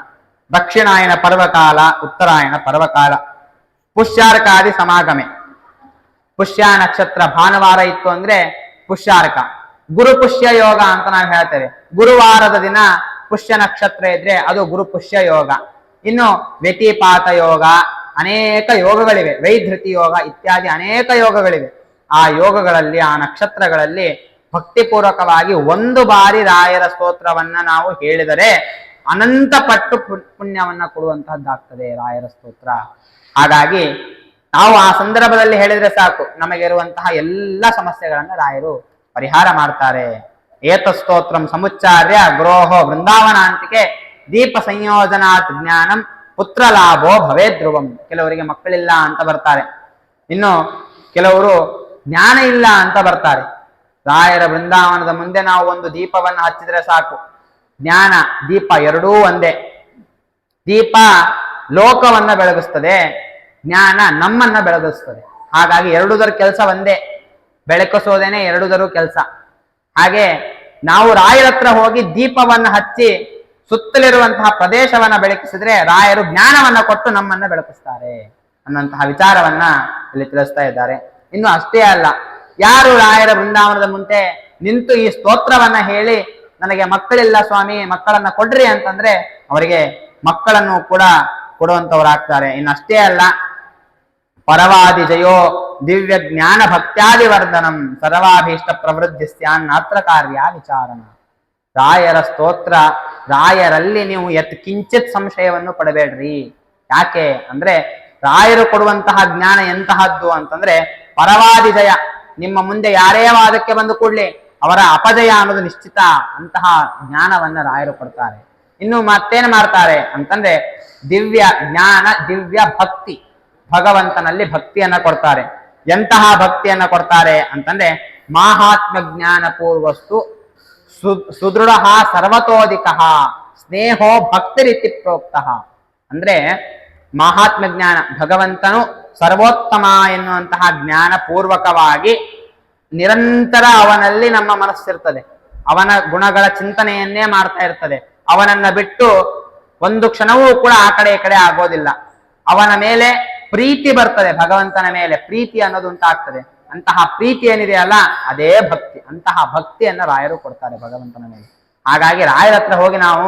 S1: ದಕ್ಷಿಣಾಯನ ಪರ್ವಕಾಲ, ಉತ್ತರಾಯಣ ಪರ್ವಕಾಲ, ಪುಷ್ಯಾರ್ಕಾದಿ ಸಮಾಗಮೆ. ಪುಷ್ಯ ನಕ್ಷತ್ರ ಭಾನುವಾರ ಇತ್ತು ಅಂದ್ರೆ ಪುಷ್ಯಾರ್ಕ, ಗುರು ಪುಷ್ಯ ಯೋಗ ಅಂತ ನಾವು ಹೇಳ್ತೇವೆ. ಗುರುವಾರದ ದಿನ ಪುಷ್ಯ ನಕ್ಷತ್ರ ಇದ್ರೆ ಅದು ಗುರು ಪುಷ್ಯ ಯೋಗ. ಇನ್ನು ವ್ಯತಿಪಾತ ಯೋಗ, ಅನೇಕ ಯೋಗಗಳಿವೆ, ವೈಧೃತಿ ಯೋಗ ಇತ್ಯಾದಿ ಅನೇಕ ಯೋಗಗಳಿವೆ. ಆ ಯೋಗಗಳಲ್ಲಿ, ಆ ನಕ್ಷತ್ರಗಳಲ್ಲಿ ಭಕ್ತಿಪೂರ್ವಕವಾಗಿ ಒಂದು ಬಾರಿ ರಾಯರ ಸ್ತೋತ್ರವನ್ನ ನಾವು ಹೇಳಿದರೆ ಅನಂತ ಪಟ್ಟು ಪುಣ್ಯವನ್ನ ಕೊಡುವಂತಹದ್ದಾಗ್ತದೆ ರಾಯರ ಸ್ತೋತ್ರ. ಹಾಗಾಗಿ ನಾವು ಆ ಸಂದರ್ಭದಲ್ಲಿ ಹೇಳಿದ್ರೆ ಸಾಕು, ನಮಗಿರುವಂತಹ ಎಲ್ಲ ಸಮಸ್ಯೆಗಳನ್ನ ರಾಯರು ಪರಿಹಾರ ಮಾಡ್ತಾರೆ. ಏತಸ್ತೋತ್ರಂ ಸಮುಚ್ಚಾರ್ಯ ಗುರೋಹೋ ಬೃಂದಾವನಾಂತಿಕೆ ದೀಪ ಸಂಯೋಜನಾತ್ ಜ್ಞಾನಂ ಪುತ್ರ ಲಾಭೋ ಭವೇ ಧ್ರುವಂ. ಕೆಲವರಿಗೆ ಮಕ್ಕಳಿಲ್ಲ ಅಂತ ಬರ್ತಾರೆ, ಇನ್ನು ಕೆಲವರು ಜ್ಞಾನ ಇಲ್ಲ ಅಂತ ಬರ್ತಾರೆ. ರಾಯರ ಬೃಂದಾವನದ ಮುಂದೆ ನಾವು ಒಂದು ದೀಪವನ್ನು ಹಚ್ಚಿದ್ರೆ ಸಾಕು, ಜ್ಞಾನ ದೀಪ ಎರಡೂ ಒಂದೇ. ದೀಪ ಲೋಕವನ್ನ ಬೆಳಗಿಸ್ತದೆ, ಜ್ಞಾನ ನಮ್ಮನ್ನ ಬೆಳಗಿಸ್ತದೆ. ಹಾಗಾಗಿ ಎರಡುದರ ಕೆಲಸ ಒಂದೇ, ಬೆಳಕಿಸೋದೇನೆ ಎರಡುದರೂ ಕೆಲಸ. ಹಾಗೆ ನಾವು ರಾಯರ ಹತ್ರ ಹೋಗಿ ದೀಪವನ್ನ ಹಚ್ಚಿ ಸುತ್ತಲಿರುವಂತಹ ಪ್ರದೇಶವನ್ನ ಬೆಳಕಿಸಿದ್ರೆ ರಾಯರು ಜ್ಞಾನವನ್ನ ಕೊಟ್ಟು ನಮ್ಮನ್ನ ಬೆಳಕಿಸ್ತಾರೆ ಅನ್ನುವಂತಹ ವಿಚಾರವನ್ನ ಇಲ್ಲಿ ತಿಳಿಸ್ತಾ ಇದ್ದಾರೆ. ಇನ್ನು ಅಷ್ಟೇ ಅಲ್ಲ, ಯಾರು ರಾಯರ ಬೃಂದಾವನದ ಮುಂದೆ ನಿಂತು ಈ ಸ್ತೋತ್ರವನ್ನ ಹೇಳಿ ನನಗೆ ಮಕ್ಕಳಿಲ್ಲ ಸ್ವಾಮಿ, ಮಕ್ಕಳನ್ನ ಕೊಡ್ರಿ ಅಂತಂದ್ರೆ ಅವರಿಗೆ ಮಕ್ಕಳನ್ನು ಕೂಡ ಕೊಡುವಂತವರಾಗ್ತಾರೆ. ಇನ್ನಷ್ಟೇ ಅಲ್ಲ, ಪರವಾದಿ ಜಯೋ ದಿವ್ಯ ಜ್ಞಾನ ಭಕ್ತ್ಯಾದಿ ವರ್ಧನಂ ಸರ್ವಾಭೀಷ್ಟ ಪ್ರವೃದ್ಧಿ ಸ್ಯಾನ್ನಾತ್ರ ಕಾರ್ಯ ವಿಚಾರಣ. ರಾಯರ ಸ್ತೋತ್ರ, ರಾಯರಲ್ಲಿ ನೀವು ಕಿಂಚಿತ್ ಸಂಶಯವನ್ನು ಪಡಬೇಡ್ರಿ. ಯಾಕೆ ಅಂದ್ರೆ ರಾಯರು ಕೊಡುವಂತಹ ಜ್ಞಾನ ಎಂತಹದ್ದು ಅಂತಂದ್ರೆ ಪರವಾದಿ ಜಯ. ನಿಮ್ಮ ಮುಂದೆ ಯಾರೇ ವಾದಕ್ಕೆ ಬಂದು ಕೂಡ್ಲಿ ಅವರ ಅಪಜಯ ಅನ್ನೋದು ನಿಶ್ಚಿತ. ಅಂತಹ ಜ್ಞಾನವನ್ನ ರಾಯರು ಕೊಡ್ತಾರೆ. ಇನ್ನು ಮತ್ತೇನು ಮಾಡ್ತಾರೆ ಅಂತಂದ್ರೆ ದಿವ್ಯ ಜ್ಞಾನ, ದಿವ್ಯ ಭಕ್ತಿ, ಭಗವಂತನಲ್ಲಿ ಭಕ್ತಿಯನ್ನ ಕೊಡ್ತಾರೆ. ಎಂತಹ ಭಕ್ತಿಯನ್ನ ಕೊಡ್ತಾರೆ ಅಂತಂದ್ರೆ ಮಾಹಾತ್ಮ ಜ್ಞಾನ ಪೂರ್ವಸ್ತು ಸುದೃಢ ಸರ್ವತೋಧಿಕ ಸ್ನೇಹೋ ಭಕ್ತಿ ರೀತಿ ಪ್ರೋಕ್ತ. ಅಂದ್ರೆ ಮಹಾತ್ಮ ಜ್ಞಾನ, ಭಗವಂತನು ಸರ್ವೋತ್ತಮ ಎನ್ನುವಂತಹ ಜ್ಞಾನ ಪೂರ್ವಕವಾಗಿ ನಿರಂತರ ಅವನಲ್ಲಿ ನಮ್ಮ ಮನಸ್ಸಿರ್ತದೆ. ಅವನ ಗುಣಗಳ ಚಿಂತನೆಯನ್ನೇ ಮಾಡ್ತಾ ಇರ್ತದೆ. ಅವನನ್ನ ಬಿಟ್ಟು ಒಂದು ಕ್ಷಣವೂ ಕೂಡ ಆ ಕಡೆ ಈ ಕಡೆ ಆಗೋದಿಲ್ಲ. ಅವನ ಮೇಲೆ ಪ್ರೀತಿ ಬರ್ತದೆ, ಭಗವಂತನ ಮೇಲೆ ಪ್ರೀತಿ ಅನ್ನೋದು ಉಂಟಾಗ್ತದೆ. ಅಂತಹ ಪ್ರೀತಿ ಏನಿದೆಯಲ್ಲ ಅದೇ ಭಕ್ತಿ. ಅಂತಹ ಭಕ್ತಿಯನ್ನ ರಾಯರು ಕೊಡ್ತಾರೆ ಭಗವಂತನ ಮೇಲೆ. ಹಾಗಾಗಿ ರಾಯರ ಹತ್ರ ಹೋಗಿ ನಾವು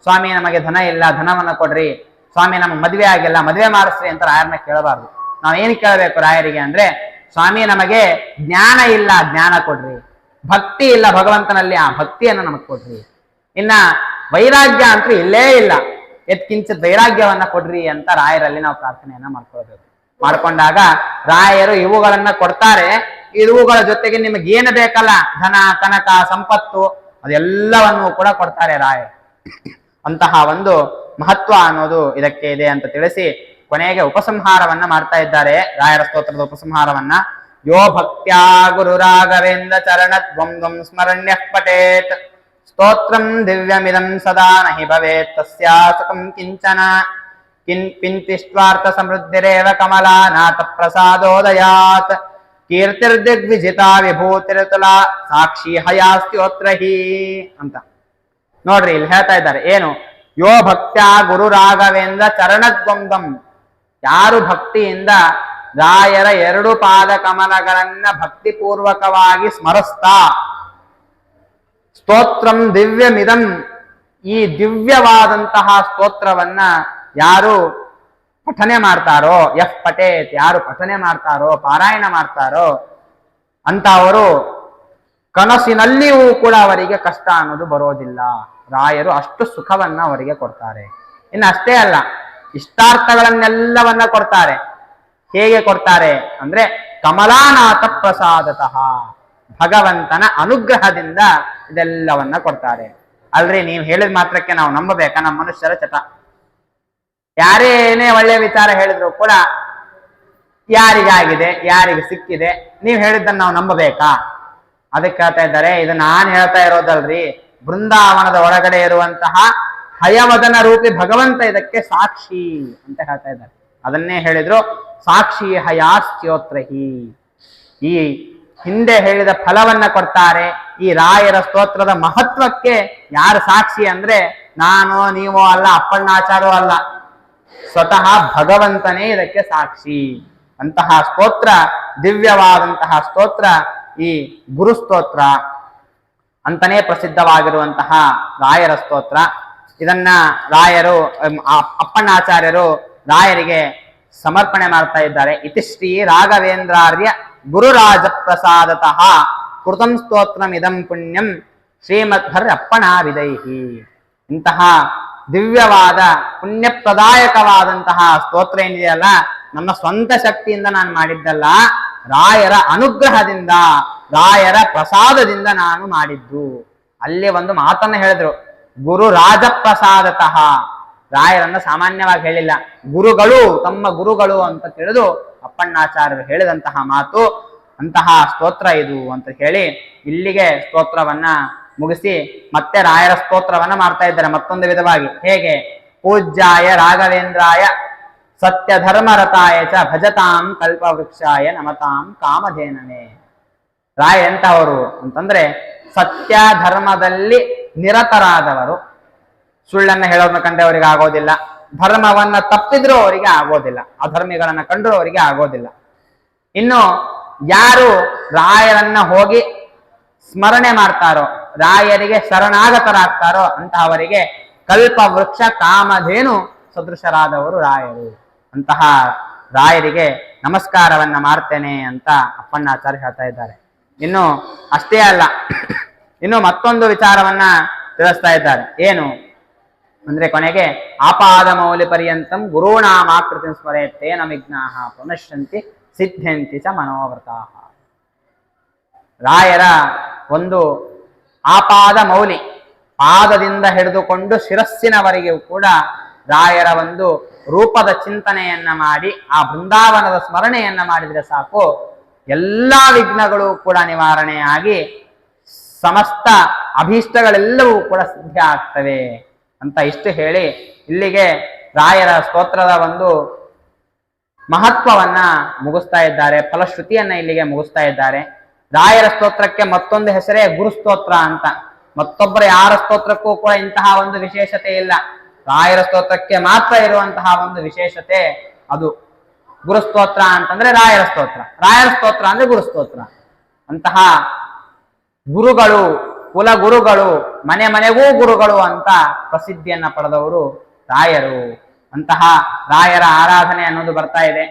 S1: ಸ್ವಾಮಿ ನಮಗೆ ಧನ ಇಲ್ಲ, ಧನವನ್ನ ಕೊಡ್ರಿ, ಸ್ವಾಮಿ ನಮಗೆ ಮದುವೆ ಆಗಿಲ್ಲ, ಮದುವೆ ಮಾಡಿಸ್ರಿ ಅಂತ ರಾಯರನ್ನ ಕೇಳಬಾರ್ದು. ನಾವೇನು ಕೇಳಬೇಕು ರಾಯರಿಗೆ ಅಂದ್ರೆ ಸ್ವಾಮಿ ನಮಗೆ ಜ್ಞಾನ ಇಲ್ಲ, ಜ್ಞಾನ ಕೊಡ್ರಿ, ಭಕ್ತಿ ಇಲ್ಲ ಭಗವಂತನಲ್ಲಿ, ಆ ಭಕ್ತಿಯನ್ನು ನಮಗ್ ಕೊಡ್ರಿ. ಇನ್ನ ವೈರಾಗ್ಯ ಅಂತೂ ಇಲ್ಲೇ ಇಲ್ಲ, ಕಿಂಚಿತ್ ವೈರಾಗ್ಯವನ್ನ ಕೊಡ್ರಿ ಅಂತ ರಾಯರಲ್ಲಿ ನಾವು ಪ್ರಾರ್ಥನೆಯನ್ನ ಮಾಡ್ಕೊಳ್ಬೇಕು. ಮಾಡ್ಕೊಂಡಾಗ ರಾಯರು ಇವುಗಳನ್ನ ಕೊಡ್ತಾರೆ. ಇವುಗಳ ಜೊತೆಗೆ ನಿಮಗೆ ಏನು ಬೇಕಲ್ಲ, ಧನ ಕನಕ ಸಂಪತ್ತು ಅದೆಲ್ಲವನ್ನು ಕೂಡ ಕೊಡ್ತಾರೆ ರಾಯರು. ಅಂತಹ ಒಂದು ಮಹತ್ವ ಅನ್ನೋದು ಇದಕ್ಕೆ ಇದೆ ಅಂತ ತಿಳಿಸಿ ಕೊನೆಗೆ ಉಪಸಂಹಾರವನ್ನ ಮಾಡ್ತಾ ಇದ್ದಾರೆ. ರಾಯರ ಸ್ತೋತ್ರದ ಉಪಸಂಹಾರವನ್ನ ಯೋ ಭಕ್ತ್ಯಾ ಗುರು ರಾಘವೇಂದ್ರ ಚರಣ ದ್ವಂದ್ವಂ ಸ್ಮರಣ್ಯ ಪಠೇತ್ ಸ್ತೋತ್ರಂ ದಿವ್ಯಮಿದಂ ಸದಾ ನಹಿ ಭವೇತ್ ತಸ್ಯಾ ಸುಖಂ ಕಿಂಚನ ಪಿಂತಿಷ್ಟ್ವಾರ್ಥ ಸಮೃದ್ಧಿರೇವ ಕಮಲಾ ನಾಥ ಪ್ರಸಾದೋದಯಾತ್ ಕೀರ್ತಿರ್ದಿಗ್ವಿಜಿತಾ ವಿಭೂತಿರ್ತಲಾ ಸಾಕ್ಷಿ ಹಯಾಸ್ತ್ಯೋತ್ರಹಿ ಅಂತ. ನೋಡ್ರಿ ಇಲ್ಲಿ ಹೇಳ್ತಾ ಇದ್ದಾರೆ ಏನು, ಯೋ ಭಕ್ತ್ಯಾ ಗುರು ರಾಘವೇಂದ್ರ ಚರಣದ್ವಂದ್ವಂ, ಯಾರು ಭಕ್ತಿಯಿಂದ ರಾಯರ ಎರಡು ಪಾದ ಕಮಲಗಳನ್ನ ಭಕ್ತಿಪೂರ್ವಕವಾಗಿ ಸ್ಮರಿಸ್ತಾ ಸ್ತೋತ್ರಂ ದಿವ್ಯಮಿದಂ, ಈ ದಿವ್ಯವಾದಂತಹ ಸ್ತೋತ್ರವನ್ನ ಯಾರು ಪಠನೆ ಮಾಡ್ತಾರೋ, ಯಃ ಪಠೇತ್, ಯಾರು ಪಠನೆ ಮಾಡ್ತಾರೋ, ಪಾರಾಯಣ ಮಾಡ್ತಾರೋ ಅಂತ ಅವರು ಕನಸಿನಲ್ಲಿಯೂ ಕೂಡ ಅವರಿಗೆ ಕಷ್ಟ ಅನ್ನೋದು ಬರೋದಿಲ್ಲ. ರಾಯರು ಅಷ್ಟು ಸುಖವನ್ನ ಅವರಿಗೆ ಕೊಡ್ತಾರೆ. ಇನ್ನು ಅಷ್ಟೇ ಅಲ್ಲ, ಇಷ್ಟಾರ್ಥಗಳನ್ನೆಲ್ಲವನ್ನ ಕೊಡ್ತಾರೆ. ಹೇಗೆ ಕೊಡ್ತಾರೆ ಅಂದ್ರೆ ಕಮಲಾನಾಥ ಪ್ರಸಾದತಃ, ಭಗವಂತನ ಅನುಗ್ರಹದಿಂದ ಇದೆಲ್ಲವನ್ನ ಕೊಡ್ತಾರೆ. ಅಲ್ರಿ ನೀವು ಹೇಳಿದ ಮಾತ್ರಕ್ಕೆ ನಾವು ನಂಬಬೇಕಾ? ನಮ್ಮ ಮನುಷ್ಯರ ಚಟ. ಯಾರೇನೇ ಒಳ್ಳೆಯ ವಿಚಾರ ಹೇಳಿದ್ರು ಕೂಡ ಯಾರಿಗಾಗಿದೆ, ಯಾರಿಗೆ ಸಿಕ್ಕಿದೆ, ನೀವು ಹೇಳಿದ್ದನ್ನು ನಾವು ನಂಬಬೇಕಾ? ಅದಕ್ಕೆ ಹೇಳ್ತಾ ಇದ್ದಾರೆ, ಇದು ನಾನು ಹೇಳ್ತಾ ಇರೋದಲ್ರಿ, ಬೃಂದಾವನದ ಒಳಗಡೆ ಇರುವಂತಹ ಹಯವದನ ರೂಪಿ ಭಗವಂತ ಇದಕ್ಕೆ ಸಾಕ್ಷಿ ಅಂತ ಹೇಳ್ತಾ ಇದ್ದಾರೆ. ಅದನ್ನೇ ಹೇಳಿದ್ರು, ಸಾಕ್ಷಿ ಹಯಾಸ್ತ್ಯೋತ್ರಹಿ. ಈ ಹಿಂದೆ ಹೇಳಿದ ಫಲವನ್ನ ಕೊಡ್ತಾರೆ. ಈ ರಾಯರ ಸ್ತೋತ್ರದ ಮಹತ್ವಕ್ಕೆ ಯಾರು ಸಾಕ್ಷಿ ಅಂದ್ರೆ ನಾನು, ನೀವು ಅಲ್ಲ, ಅಪ್ಪಣ್ಣಾಚಾರ್ಯ ಅಲ್ಲ, ಸ್ವತಃ ಭಗವಂತನೇ ಇದಕ್ಕೆ ಸಾಕ್ಷಿ. ಅಂತಹ ಸ್ತೋತ್ರ, ದಿವ್ಯವಾದಂತಹ ಸ್ತೋತ್ರ ಈ ಗುರು ಸ್ತೋತ್ರ ಅಂತಾನೆ ಪ್ರಸಿದ್ಧವಾಗಿರುವಂತಹ ರಾಯರ ಸ್ತೋತ್ರ. ಇದನ್ನ ರಾಯರು, ಅಪ್ಪಣ್ಣಾಚಾರ್ಯರು ರಾಯರಿಗೆ ಸಮರ್ಪಣೆ ಮಾಡ್ತಾ ಇದ್ದಾರೆ. ಇತಿಶ್ರೀ ರಾಘವೇಂದ್ರಾರ್ಯ ಗುರುರಾಜ ಪ್ರಸಾದತಃ ಕೃತಂ ಸ್ತೋತ್ರಮಿದಂ ಪುಣ್ಯಂ ಶ್ರೀಮದ್ಭರ್ ಅಪ್ಪಣಾ ವಿದೈಹಿ. ಇಂತಹ ದಿವ್ಯವಾದ ಪುಣ್ಯಪ್ರದಾಯಕವಾದಂತಹ ಸ್ತೋತ್ರ ಏನಿದೆಯಲ್ಲ, ನಮ್ಮ ಸ್ವಂತ ಶಕ್ತಿಯಿಂದ ನಾನು ಮಾಡಿದ್ದಲ್ಲ, ರಾಯರ ಅನುಗ್ರಹದಿಂದ, ರಾಯರ ಪ್ರಸಾದದಿಂದ ನಾನು ಮಾಡಿದ್ದು. ಅಲ್ಲಿ ಒಂದು ಮಾತನ್ನ ಹೇಳಿದ್ರು, ಗುರು ರಾಜ ಪ್ರಸಾದತಃ. ರಾಯರನ್ನ ಸಾಮಾನ್ಯವಾಗಿ ಹೇಳಿಲ್ಲ, ಗುರುಗಳು, ತಮ್ಮ ಗುರುಗಳು ಅಂತ ತಿಳಿದು ಅಪ್ಪಣ್ಣಾಚಾರ್ಯರು ಹೇಳಿದಂತಹ ಮಾತು. ಅಂತಹ ಸ್ತೋತ್ರ ಇದು ಅಂತ ಹೇಳಿ ಇಲ್ಲಿಗೆ ಸ್ತೋತ್ರವನ್ನ ಮುಗಿಸಿ ಮತ್ತೆ ರಾಯರ ಸ್ತೋತ್ರವನ್ನ ಮಾಡ್ತಾ ಇದ್ದಾರೆ ಮತ್ತೊಂದು ವಿಧವಾಗಿ. ಹೇಗೆ? ಪೂಜ್ಯಾಯ ರಾಘವೇಂದ್ರಾಯ ಸತ್ಯ ಧರ್ಮರತಾಯ ಚ ಭಜತಾಂ ಕಲ್ಪವೃಕ್ಷಾಯ ನಮತಾಂ ಕಾಮಧೇನನೆ. ರಾಯ ಎಂತವರು ಅಂತಂದ್ರೆ ಸತ್ಯ ಧರ್ಮದಲ್ಲಿ ನಿರತರಾದವರು. ಸುಳ್ಳನ್ನ ಹೇಳೋದನ್ನ ಕಂಡ್ರೆ ಅವರಿಗೆ ಆಗೋದಿಲ್ಲ, ಧರ್ಮವನ್ನ ತಪ್ಪಿದ್ರೂ ಅವರಿಗೆ ಆಗೋದಿಲ್ಲ, ಅಧರ್ಮಿಗಳನ್ನ ಕಂಡ್ರೂ ಅವರಿಗೆ ಆಗೋದಿಲ್ಲ. ಇನ್ನು ಯಾರು ರಾಯರನ್ನ ಹೋಗಿ ಸ್ಮರಣೆ ಮಾಡ್ತಾರೋ, ರಾಯರಿಗೆ ಶರಣಾಗತರಾಗ್ತಾರೋ ಅಂತಹವರಿಗೆ ಕಲ್ಪ ವೃಕ್ಷ ಕಾಮಧೇನು ಸದೃಶರಾದವರು ರಾಯರು. ಅಂತಹ ರಾಯರಿಗೆ ನಮಸ್ಕಾರವನ್ನ ಮಾಡ್ತೇನೆ ಅಂತ ಅಪ್ಪಣ್ಣಾಚಾರ್ಯ ಹೇಳ್ತಾ ಇದ್ದಾರೆ. ಇನ್ನು ಅಷ್ಟೇ ಅಲ್ಲ, ಇನ್ನು ಮತ್ತೊಂದು ವಿಚಾರವನ್ನ ತಿಳಿಸ್ತಾ ಇದ್ದಾರೆ. ಏನು ಅಂದ್ರೆ ಕೊನೆಗೆ ಆಪಾದ ಮೌಲಿ ಪರ್ಯಂತಂ ಗುರುಣಾಮಾಕೃತಿ ಸ್ಮರೆತ್ತೇನ ವಿಘ್ನಾಃ ಪುನಶ್ಯಂತಿ ಸಿದ್ಧಂತಿ ಚ ಮನೋವ್ರತಾಃ. ರಾಯರ ಒಂದು ಆಪಾದ ಮೌಲಿ, ಪಾದದಿಂದ ಹಿಡಿದುಕೊಂಡು ಶಿರಸ್ಸಿನವರೆಗೂ ಕೂಡ ರಾಯರ ಒಂದು ರೂಪದ ಚಿಂತನೆಯನ್ನ ಮಾಡಿ ಆ ಬೃಂದಾವನದ ಸ್ಮರಣೆಯನ್ನ ಮಾಡಿದ್ರೆ ಸಾಕು, ಎಲ್ಲಾ ವಿಘ್ನಗಳು ಕೂಡ ನಿವಾರಣೆಯಾಗಿ ಸಮಸ್ತ ಅಭೀಷ್ಟಗಳೆಲ್ಲವೂ ಕೂಡ ಸಿದ್ಧ ಆಗ್ತವೆ ಅಂತ ಇಷ್ಟು ಹೇಳಿ ಇಲ್ಲಿಗೆ ರಾಯರ ಸ್ತೋತ್ರದ ಒಂದು ಮಹತ್ವವನ್ನ ಮುಗಿಸ್ತಾ ಇದ್ದಾರೆ, ಫಲಶ್ರುತಿಯನ್ನ ಇಲ್ಲಿಗೆ ಮುಗಿಸ್ತಾ ಇದ್ದಾರೆ. ರಾಯರ ಸ್ತೋತ್ರಕ್ಕೆ ಮತ್ತೊಂದು ಹೆಸರೇ ಗುರುಸ್ತೋತ್ರ ಅಂತ. ಮತ್ತೊಬ್ಬರ ಯಾರ ಸ್ತೋತ್ರಕ್ಕೂ ಕೂಡ ಇಂತಹ ಒಂದು ವಿಶೇಷತೆ ಇಲ್ಲ, ರಾಯರ ಸ್ತೋತ್ರಕ್ಕೆ ಮಾತ್ರ ಇರುವಂತಹ ಒಂದು ವಿಶೇಷತೆ ಅದು. ಗುರುಸ್ತೋತ್ರ ಅಂತಂದ್ರೆ ರಾಯರ ಸ್ತೋತ್ರ, ರಾಯರ ಸ್ತೋತ್ರ ಅಂದ್ರೆ ಗುರುಸ್ತೋತ್ರ. ಅಂತಹ ಗುರುಗಳು, ಕುಲಗುರುಗಳು, ಮನೆ ಮನೆಗೂ ಗುರುಗಳು ಅಂತ ಪ್ರಸಿದ್ಧಿಯನ್ನ ಪಡೆದವರು ರಾಯರು. ಅಂತಹ ರಾಯರ ಆರಾಧನೆ ಅನ್ನೋದು ಬರ್ತಾ ಇದೆ.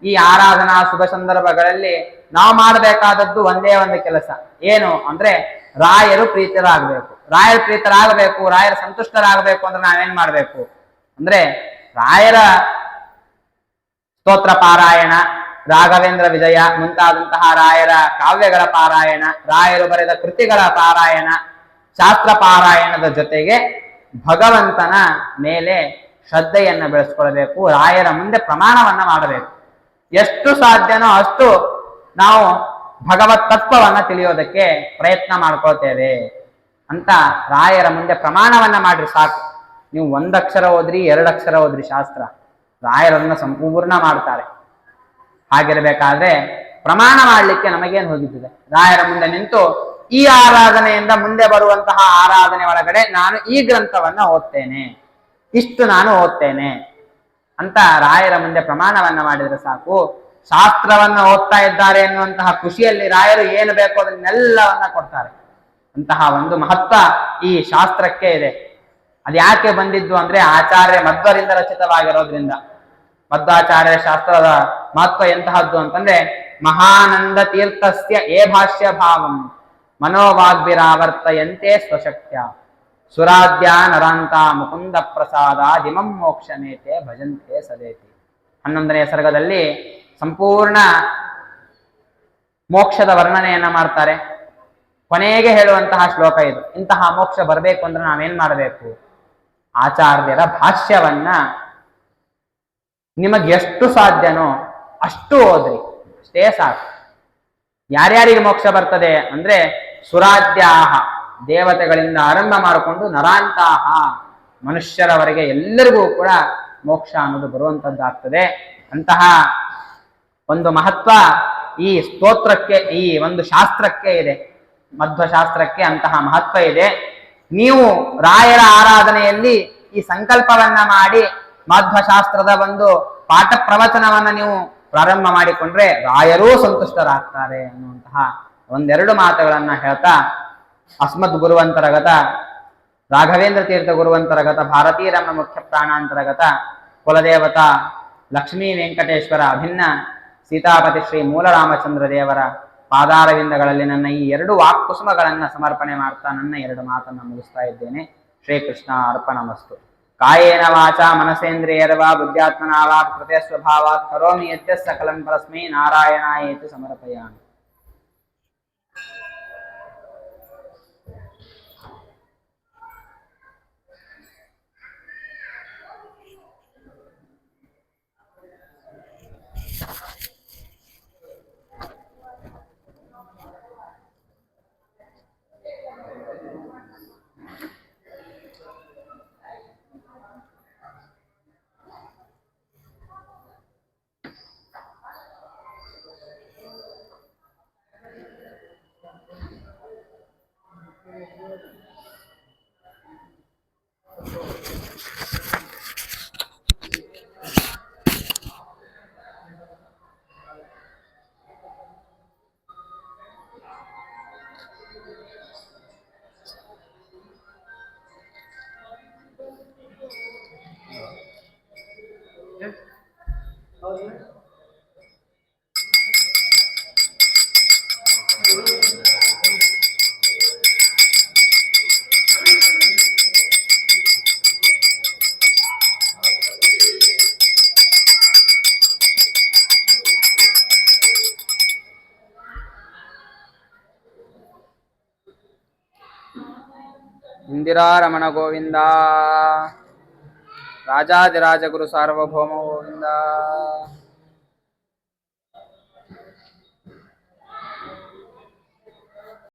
S1: ಈ ಆರಾಧನಾ ಶುಭ ಸಂದರ್ಭಗಳಲ್ಲಿ ನಾವು ಮಾಡಬೇಕಾದದ್ದು ಒಂದೇ ಒಂದು ಕೆಲಸ. ಏನು ಅಂದ್ರೆ ರಾಯರು ಪ್ರೀತರಾಗಬೇಕು. ರಾಯರ ಪ್ರೀತರಾಗಬೇಕು, ರಾಯರ ಸಂತುಷ್ಟರಾಗಬೇಕು ಅಂದ್ರೆ ನಾವೇನ್ ಮಾಡ್ಬೇಕು ಅಂದ್ರೆ ರಾಯರ ಸ್ತೋತ್ರ ಪಾರಾಯಣ, ರಾಘವೇಂದ್ರ ವಿಜಯ ಮುಂತಾದಂತಹ ರಾಯರ ಕಾವ್ಯಗಳ ಪಾರಾಯಣ, ರಾಯರು ಬರೆದ ಕೃತಿಗಳ ಪಾರಾಯಣ, ಶಾಸ್ತ್ರ ಪಾರಾಯಣದ ಜೊತೆಗೆ ಭಗವಂತನ ಮೇಲೆ ಶ್ರದ್ಧೆಯನ್ನ ಬೆಳೆಸ್ಕೊಳ್ಬೇಕು. ರಾಯರ ಮುಂದೆ ಪ್ರಮಾಣವನ್ನ ಮಾಡಬೇಕು. ಎಷ್ಟು ಸಾಧ್ಯನೋ ಅಷ್ಟು ನಾವು ಭಗವತ್ ತತ್ವವನ್ನ ತಿಳಿಯೋದಕ್ಕೆ ಪ್ರಯತ್ನ ಮಾಡ್ಕೊಳ್ತೇವೆ ಅಂತ ರಾಯರ ಮುಂದೆ ಪ್ರಮಾಣವನ್ನ ಮಾಡ್ರಿ ಸಾಕು. ನೀವು 1 ಅಕ್ಷರ ಓದ್ರಿ, 2 ಅಕ್ಷರ ಓದ್ರಿ, ಶಾಸ್ತ್ರ ರಾಯರನ್ನ ಸಂಪೂರ್ಣ ಮಾಡ್ತಾರೆ. ಹಾಗಿರ್ಬೇಕಾದ್ರೆ ಪ್ರಮಾಣ ಮಾಡ್ಲಿಕ್ಕೆ ನಮಗೇನು ಹೋಗಿದ್ದಿದೆ? ರಾಯರ ಮುಂದೆ ನಿಂತು ಈ ಆರಾಧನೆಯಿಂದ ಮುಂದೆ ಬರುವಂತಹ ಆರಾಧನೆ ಒಳಗಡೆ ನಾನು ಈ ಗ್ರಂಥವನ್ನ ಓದ್ತೇನೆ, ಇಷ್ಟು ನಾನು ಓದ್ತೇನೆ ಅಂತ ರಾಯರ ಮುಂದೆ ಪ್ರಮಾಣವನ್ನ ಮಾಡಿದ್ರೆ ಸಾಕು. ಶಾಸ್ತ್ರವನ್ನ ಓದ್ತಾ ಇದ್ದಾರೆ ಎನ್ನುವಂತಹ ಖುಷಿಯಲ್ಲಿ ರಾಯರು ಏನು ಬೇಕೋ ಅದನ್ನೆಲ್ಲವನ್ನ ಕೊಡ್ತಾರೆ. ಅಂತಹ ಒಂದು ಮಹತ್ವ ಈ ಶಾಸ್ತ್ರಕ್ಕೆ ಇದೆ. ಅದ್ಯಾಕೆ ಬಂದಿದ್ದು ಅಂದ್ರೆ ಆಚಾರ್ಯ ಮಧ್ವರಿಂದ ರಚಿತವಾಗಿರೋದ್ರಿಂದ. ಮಧ್ವಾಚಾರ್ಯ ಶಾಸ್ತ್ರದ ಮಹತ್ವ ಎಂತಹದ್ದು ಅಂತಂದ್ರೆ ಮಹಾನಂದ ತೀರ್ಥಸ್ಯ ಏ ಭಾಷ್ಯ ಭಾವಂ ಮನೋವಾಗ್ಭಿರಾವರ್ತಯಂತೆ ಸ್ವಶಕ್ತ್ಯ ಸುರಾಧ್ಯ ನರಾಂತ ಮುಕುಂದ ಪ್ರಸಾದ ದಿಮಂ ಮೋಕ್ಷಮೇತೆ ಭಜಂತೆ ಸದೇತಿ. 11ನೇ ಸರ್ಗದಲ್ಲಿ ಸಂಪೂರ್ಣ ಮೋಕ್ಷದ ವರ್ಣನೆಯನ್ನ ಮಾಡ್ತಾರೆ. ಕೊನೆಗೆ ಹೇಳುವಂತಹ ಶ್ಲೋಕ ಇದು. ಇಂತಹ ಮೋಕ್ಷ ಬರಬೇಕು ಅಂದ್ರೆ ನಾವೇನ್ ಮಾಡಬೇಕು? ಆಚಾರ್ಯರ ಭಾಷ್ಯವನ್ನ ನಿಮಗೆ ಎಷ್ಟು ಸಾಧ್ಯನೋ ಅಷ್ಟು ಓದ್ರಿ, ಅಷ್ಟೇ ಸಾಕು. ಯಾರ್ಯಾರಿಗೆ ಮೋಕ್ಷ ಬರ್ತದೆ ಅಂದ್ರೆ ಸುರಾಧ್ಯಾಹ ದೇವತೆಗಳಿಂದ ಆರಂಭ ಮಾಡಿಕೊಂಡು ನರಾಂತಾಹ ಮನುಷ್ಯರವರೆಗೆ ಎಲ್ಲರಿಗೂ ಕೂಡ ಮೋಕ್ಷ ಅನ್ನೋದು ಬರುವಂತದ್ದಾಗ್ತದೆ. ಅಂತಹ ಒಂದು ಮಹತ್ವ ಈ ಸ್ತೋತ್ರಕ್ಕೆ, ಈ ಒಂದು ಶಾಸ್ತ್ರಕ್ಕೆ ಇದೆ. ಮಧ್ವಶಾಸ್ತ್ರಕ್ಕೆ ಅಂತಹ ಮಹತ್ವ ಇದೆ. ನೀವು ರಾಯರ ಆರಾಧನೆಯಲ್ಲಿ ಈ ಸಂಕಲ್ಪವನ್ನ ಮಾಡಿ ಮಧ್ವಶಾಸ್ತ್ರದ ಒಂದು ಪಾಠ ಪ್ರವಚನವನ್ನ ನೀವು ಪ್ರಾರಂಭ ಮಾಡಿಕೊಂಡ್ರೆ ರಾಯರೂ ಸಂತುಷ್ಟರಾಗ್ತಾರೆ ಅನ್ನುವಂತಹ ಒಂದೆರಡು ಮಾತುಗಳನ್ನ ಹೇಳ್ತಾ ಅಸ್ಮದ್ ಗುರುವಂತರಗತ ರಾಘವೇಂದ್ರ ತೀರ್ಥ ಗುರುವಂತರಗತ ಭಾರತೀ ರಮಣ ಮುಖ್ಯ ಪ್ರಾಣಾಂತರಗತ ಕುಲದೇವತಾ ಲಕ್ಷ್ಮೀ ವೆಂಕಟೇಶ್ವರ ಅಭಿನ್ನ ಸೀತಾಪತಿ ಶ್ರೀ ಮೂಲರಾಮಚಂದ್ರ ದೇವರ ಪಾದಾರವಿಂದಗಳಲ್ಲಿ ನನ್ನ ಈ 2 ವಾಕ್ಕುಸುಮಗಳನ್ನು ಸಮರ್ಪಣೆ ಮಾಡ್ತಾ ನನ್ನ 2 ಮಾತನ್ನು ಮುಗಿಸ್ತಾ ಇದ್ದೇನೆ. ಶ್ರೀಕೃಷ್ಣ ಅರ್ಪಣಮಸ್ತು. ಕಾಯೇನ ವಾಚಾ ಮನಸೇಂದ್ರಿಯರ್ವಾ ಬುದ್ಧ್ಯಾತ್ಮನಾ ವಾ ಪ್ರಕೃತಿಯ ಸ್ವಭಾವಾತ್ ಕರೋಮಿ ಯದ್ಯತ್ ಸಕಲಂ ಪರಸ್ಮೈ ನಾರಾಯಣಾಯೇತಿ ಸಮರ್ಪಯಾಮಿ. ಇಂದಿರಾರಮಣ ಗೋವಿಂದ, ರಾಜಾದಿರಾಜ ಗುರು ಸಾರ್ವಭೌಮ ಗೋವಿಂದ.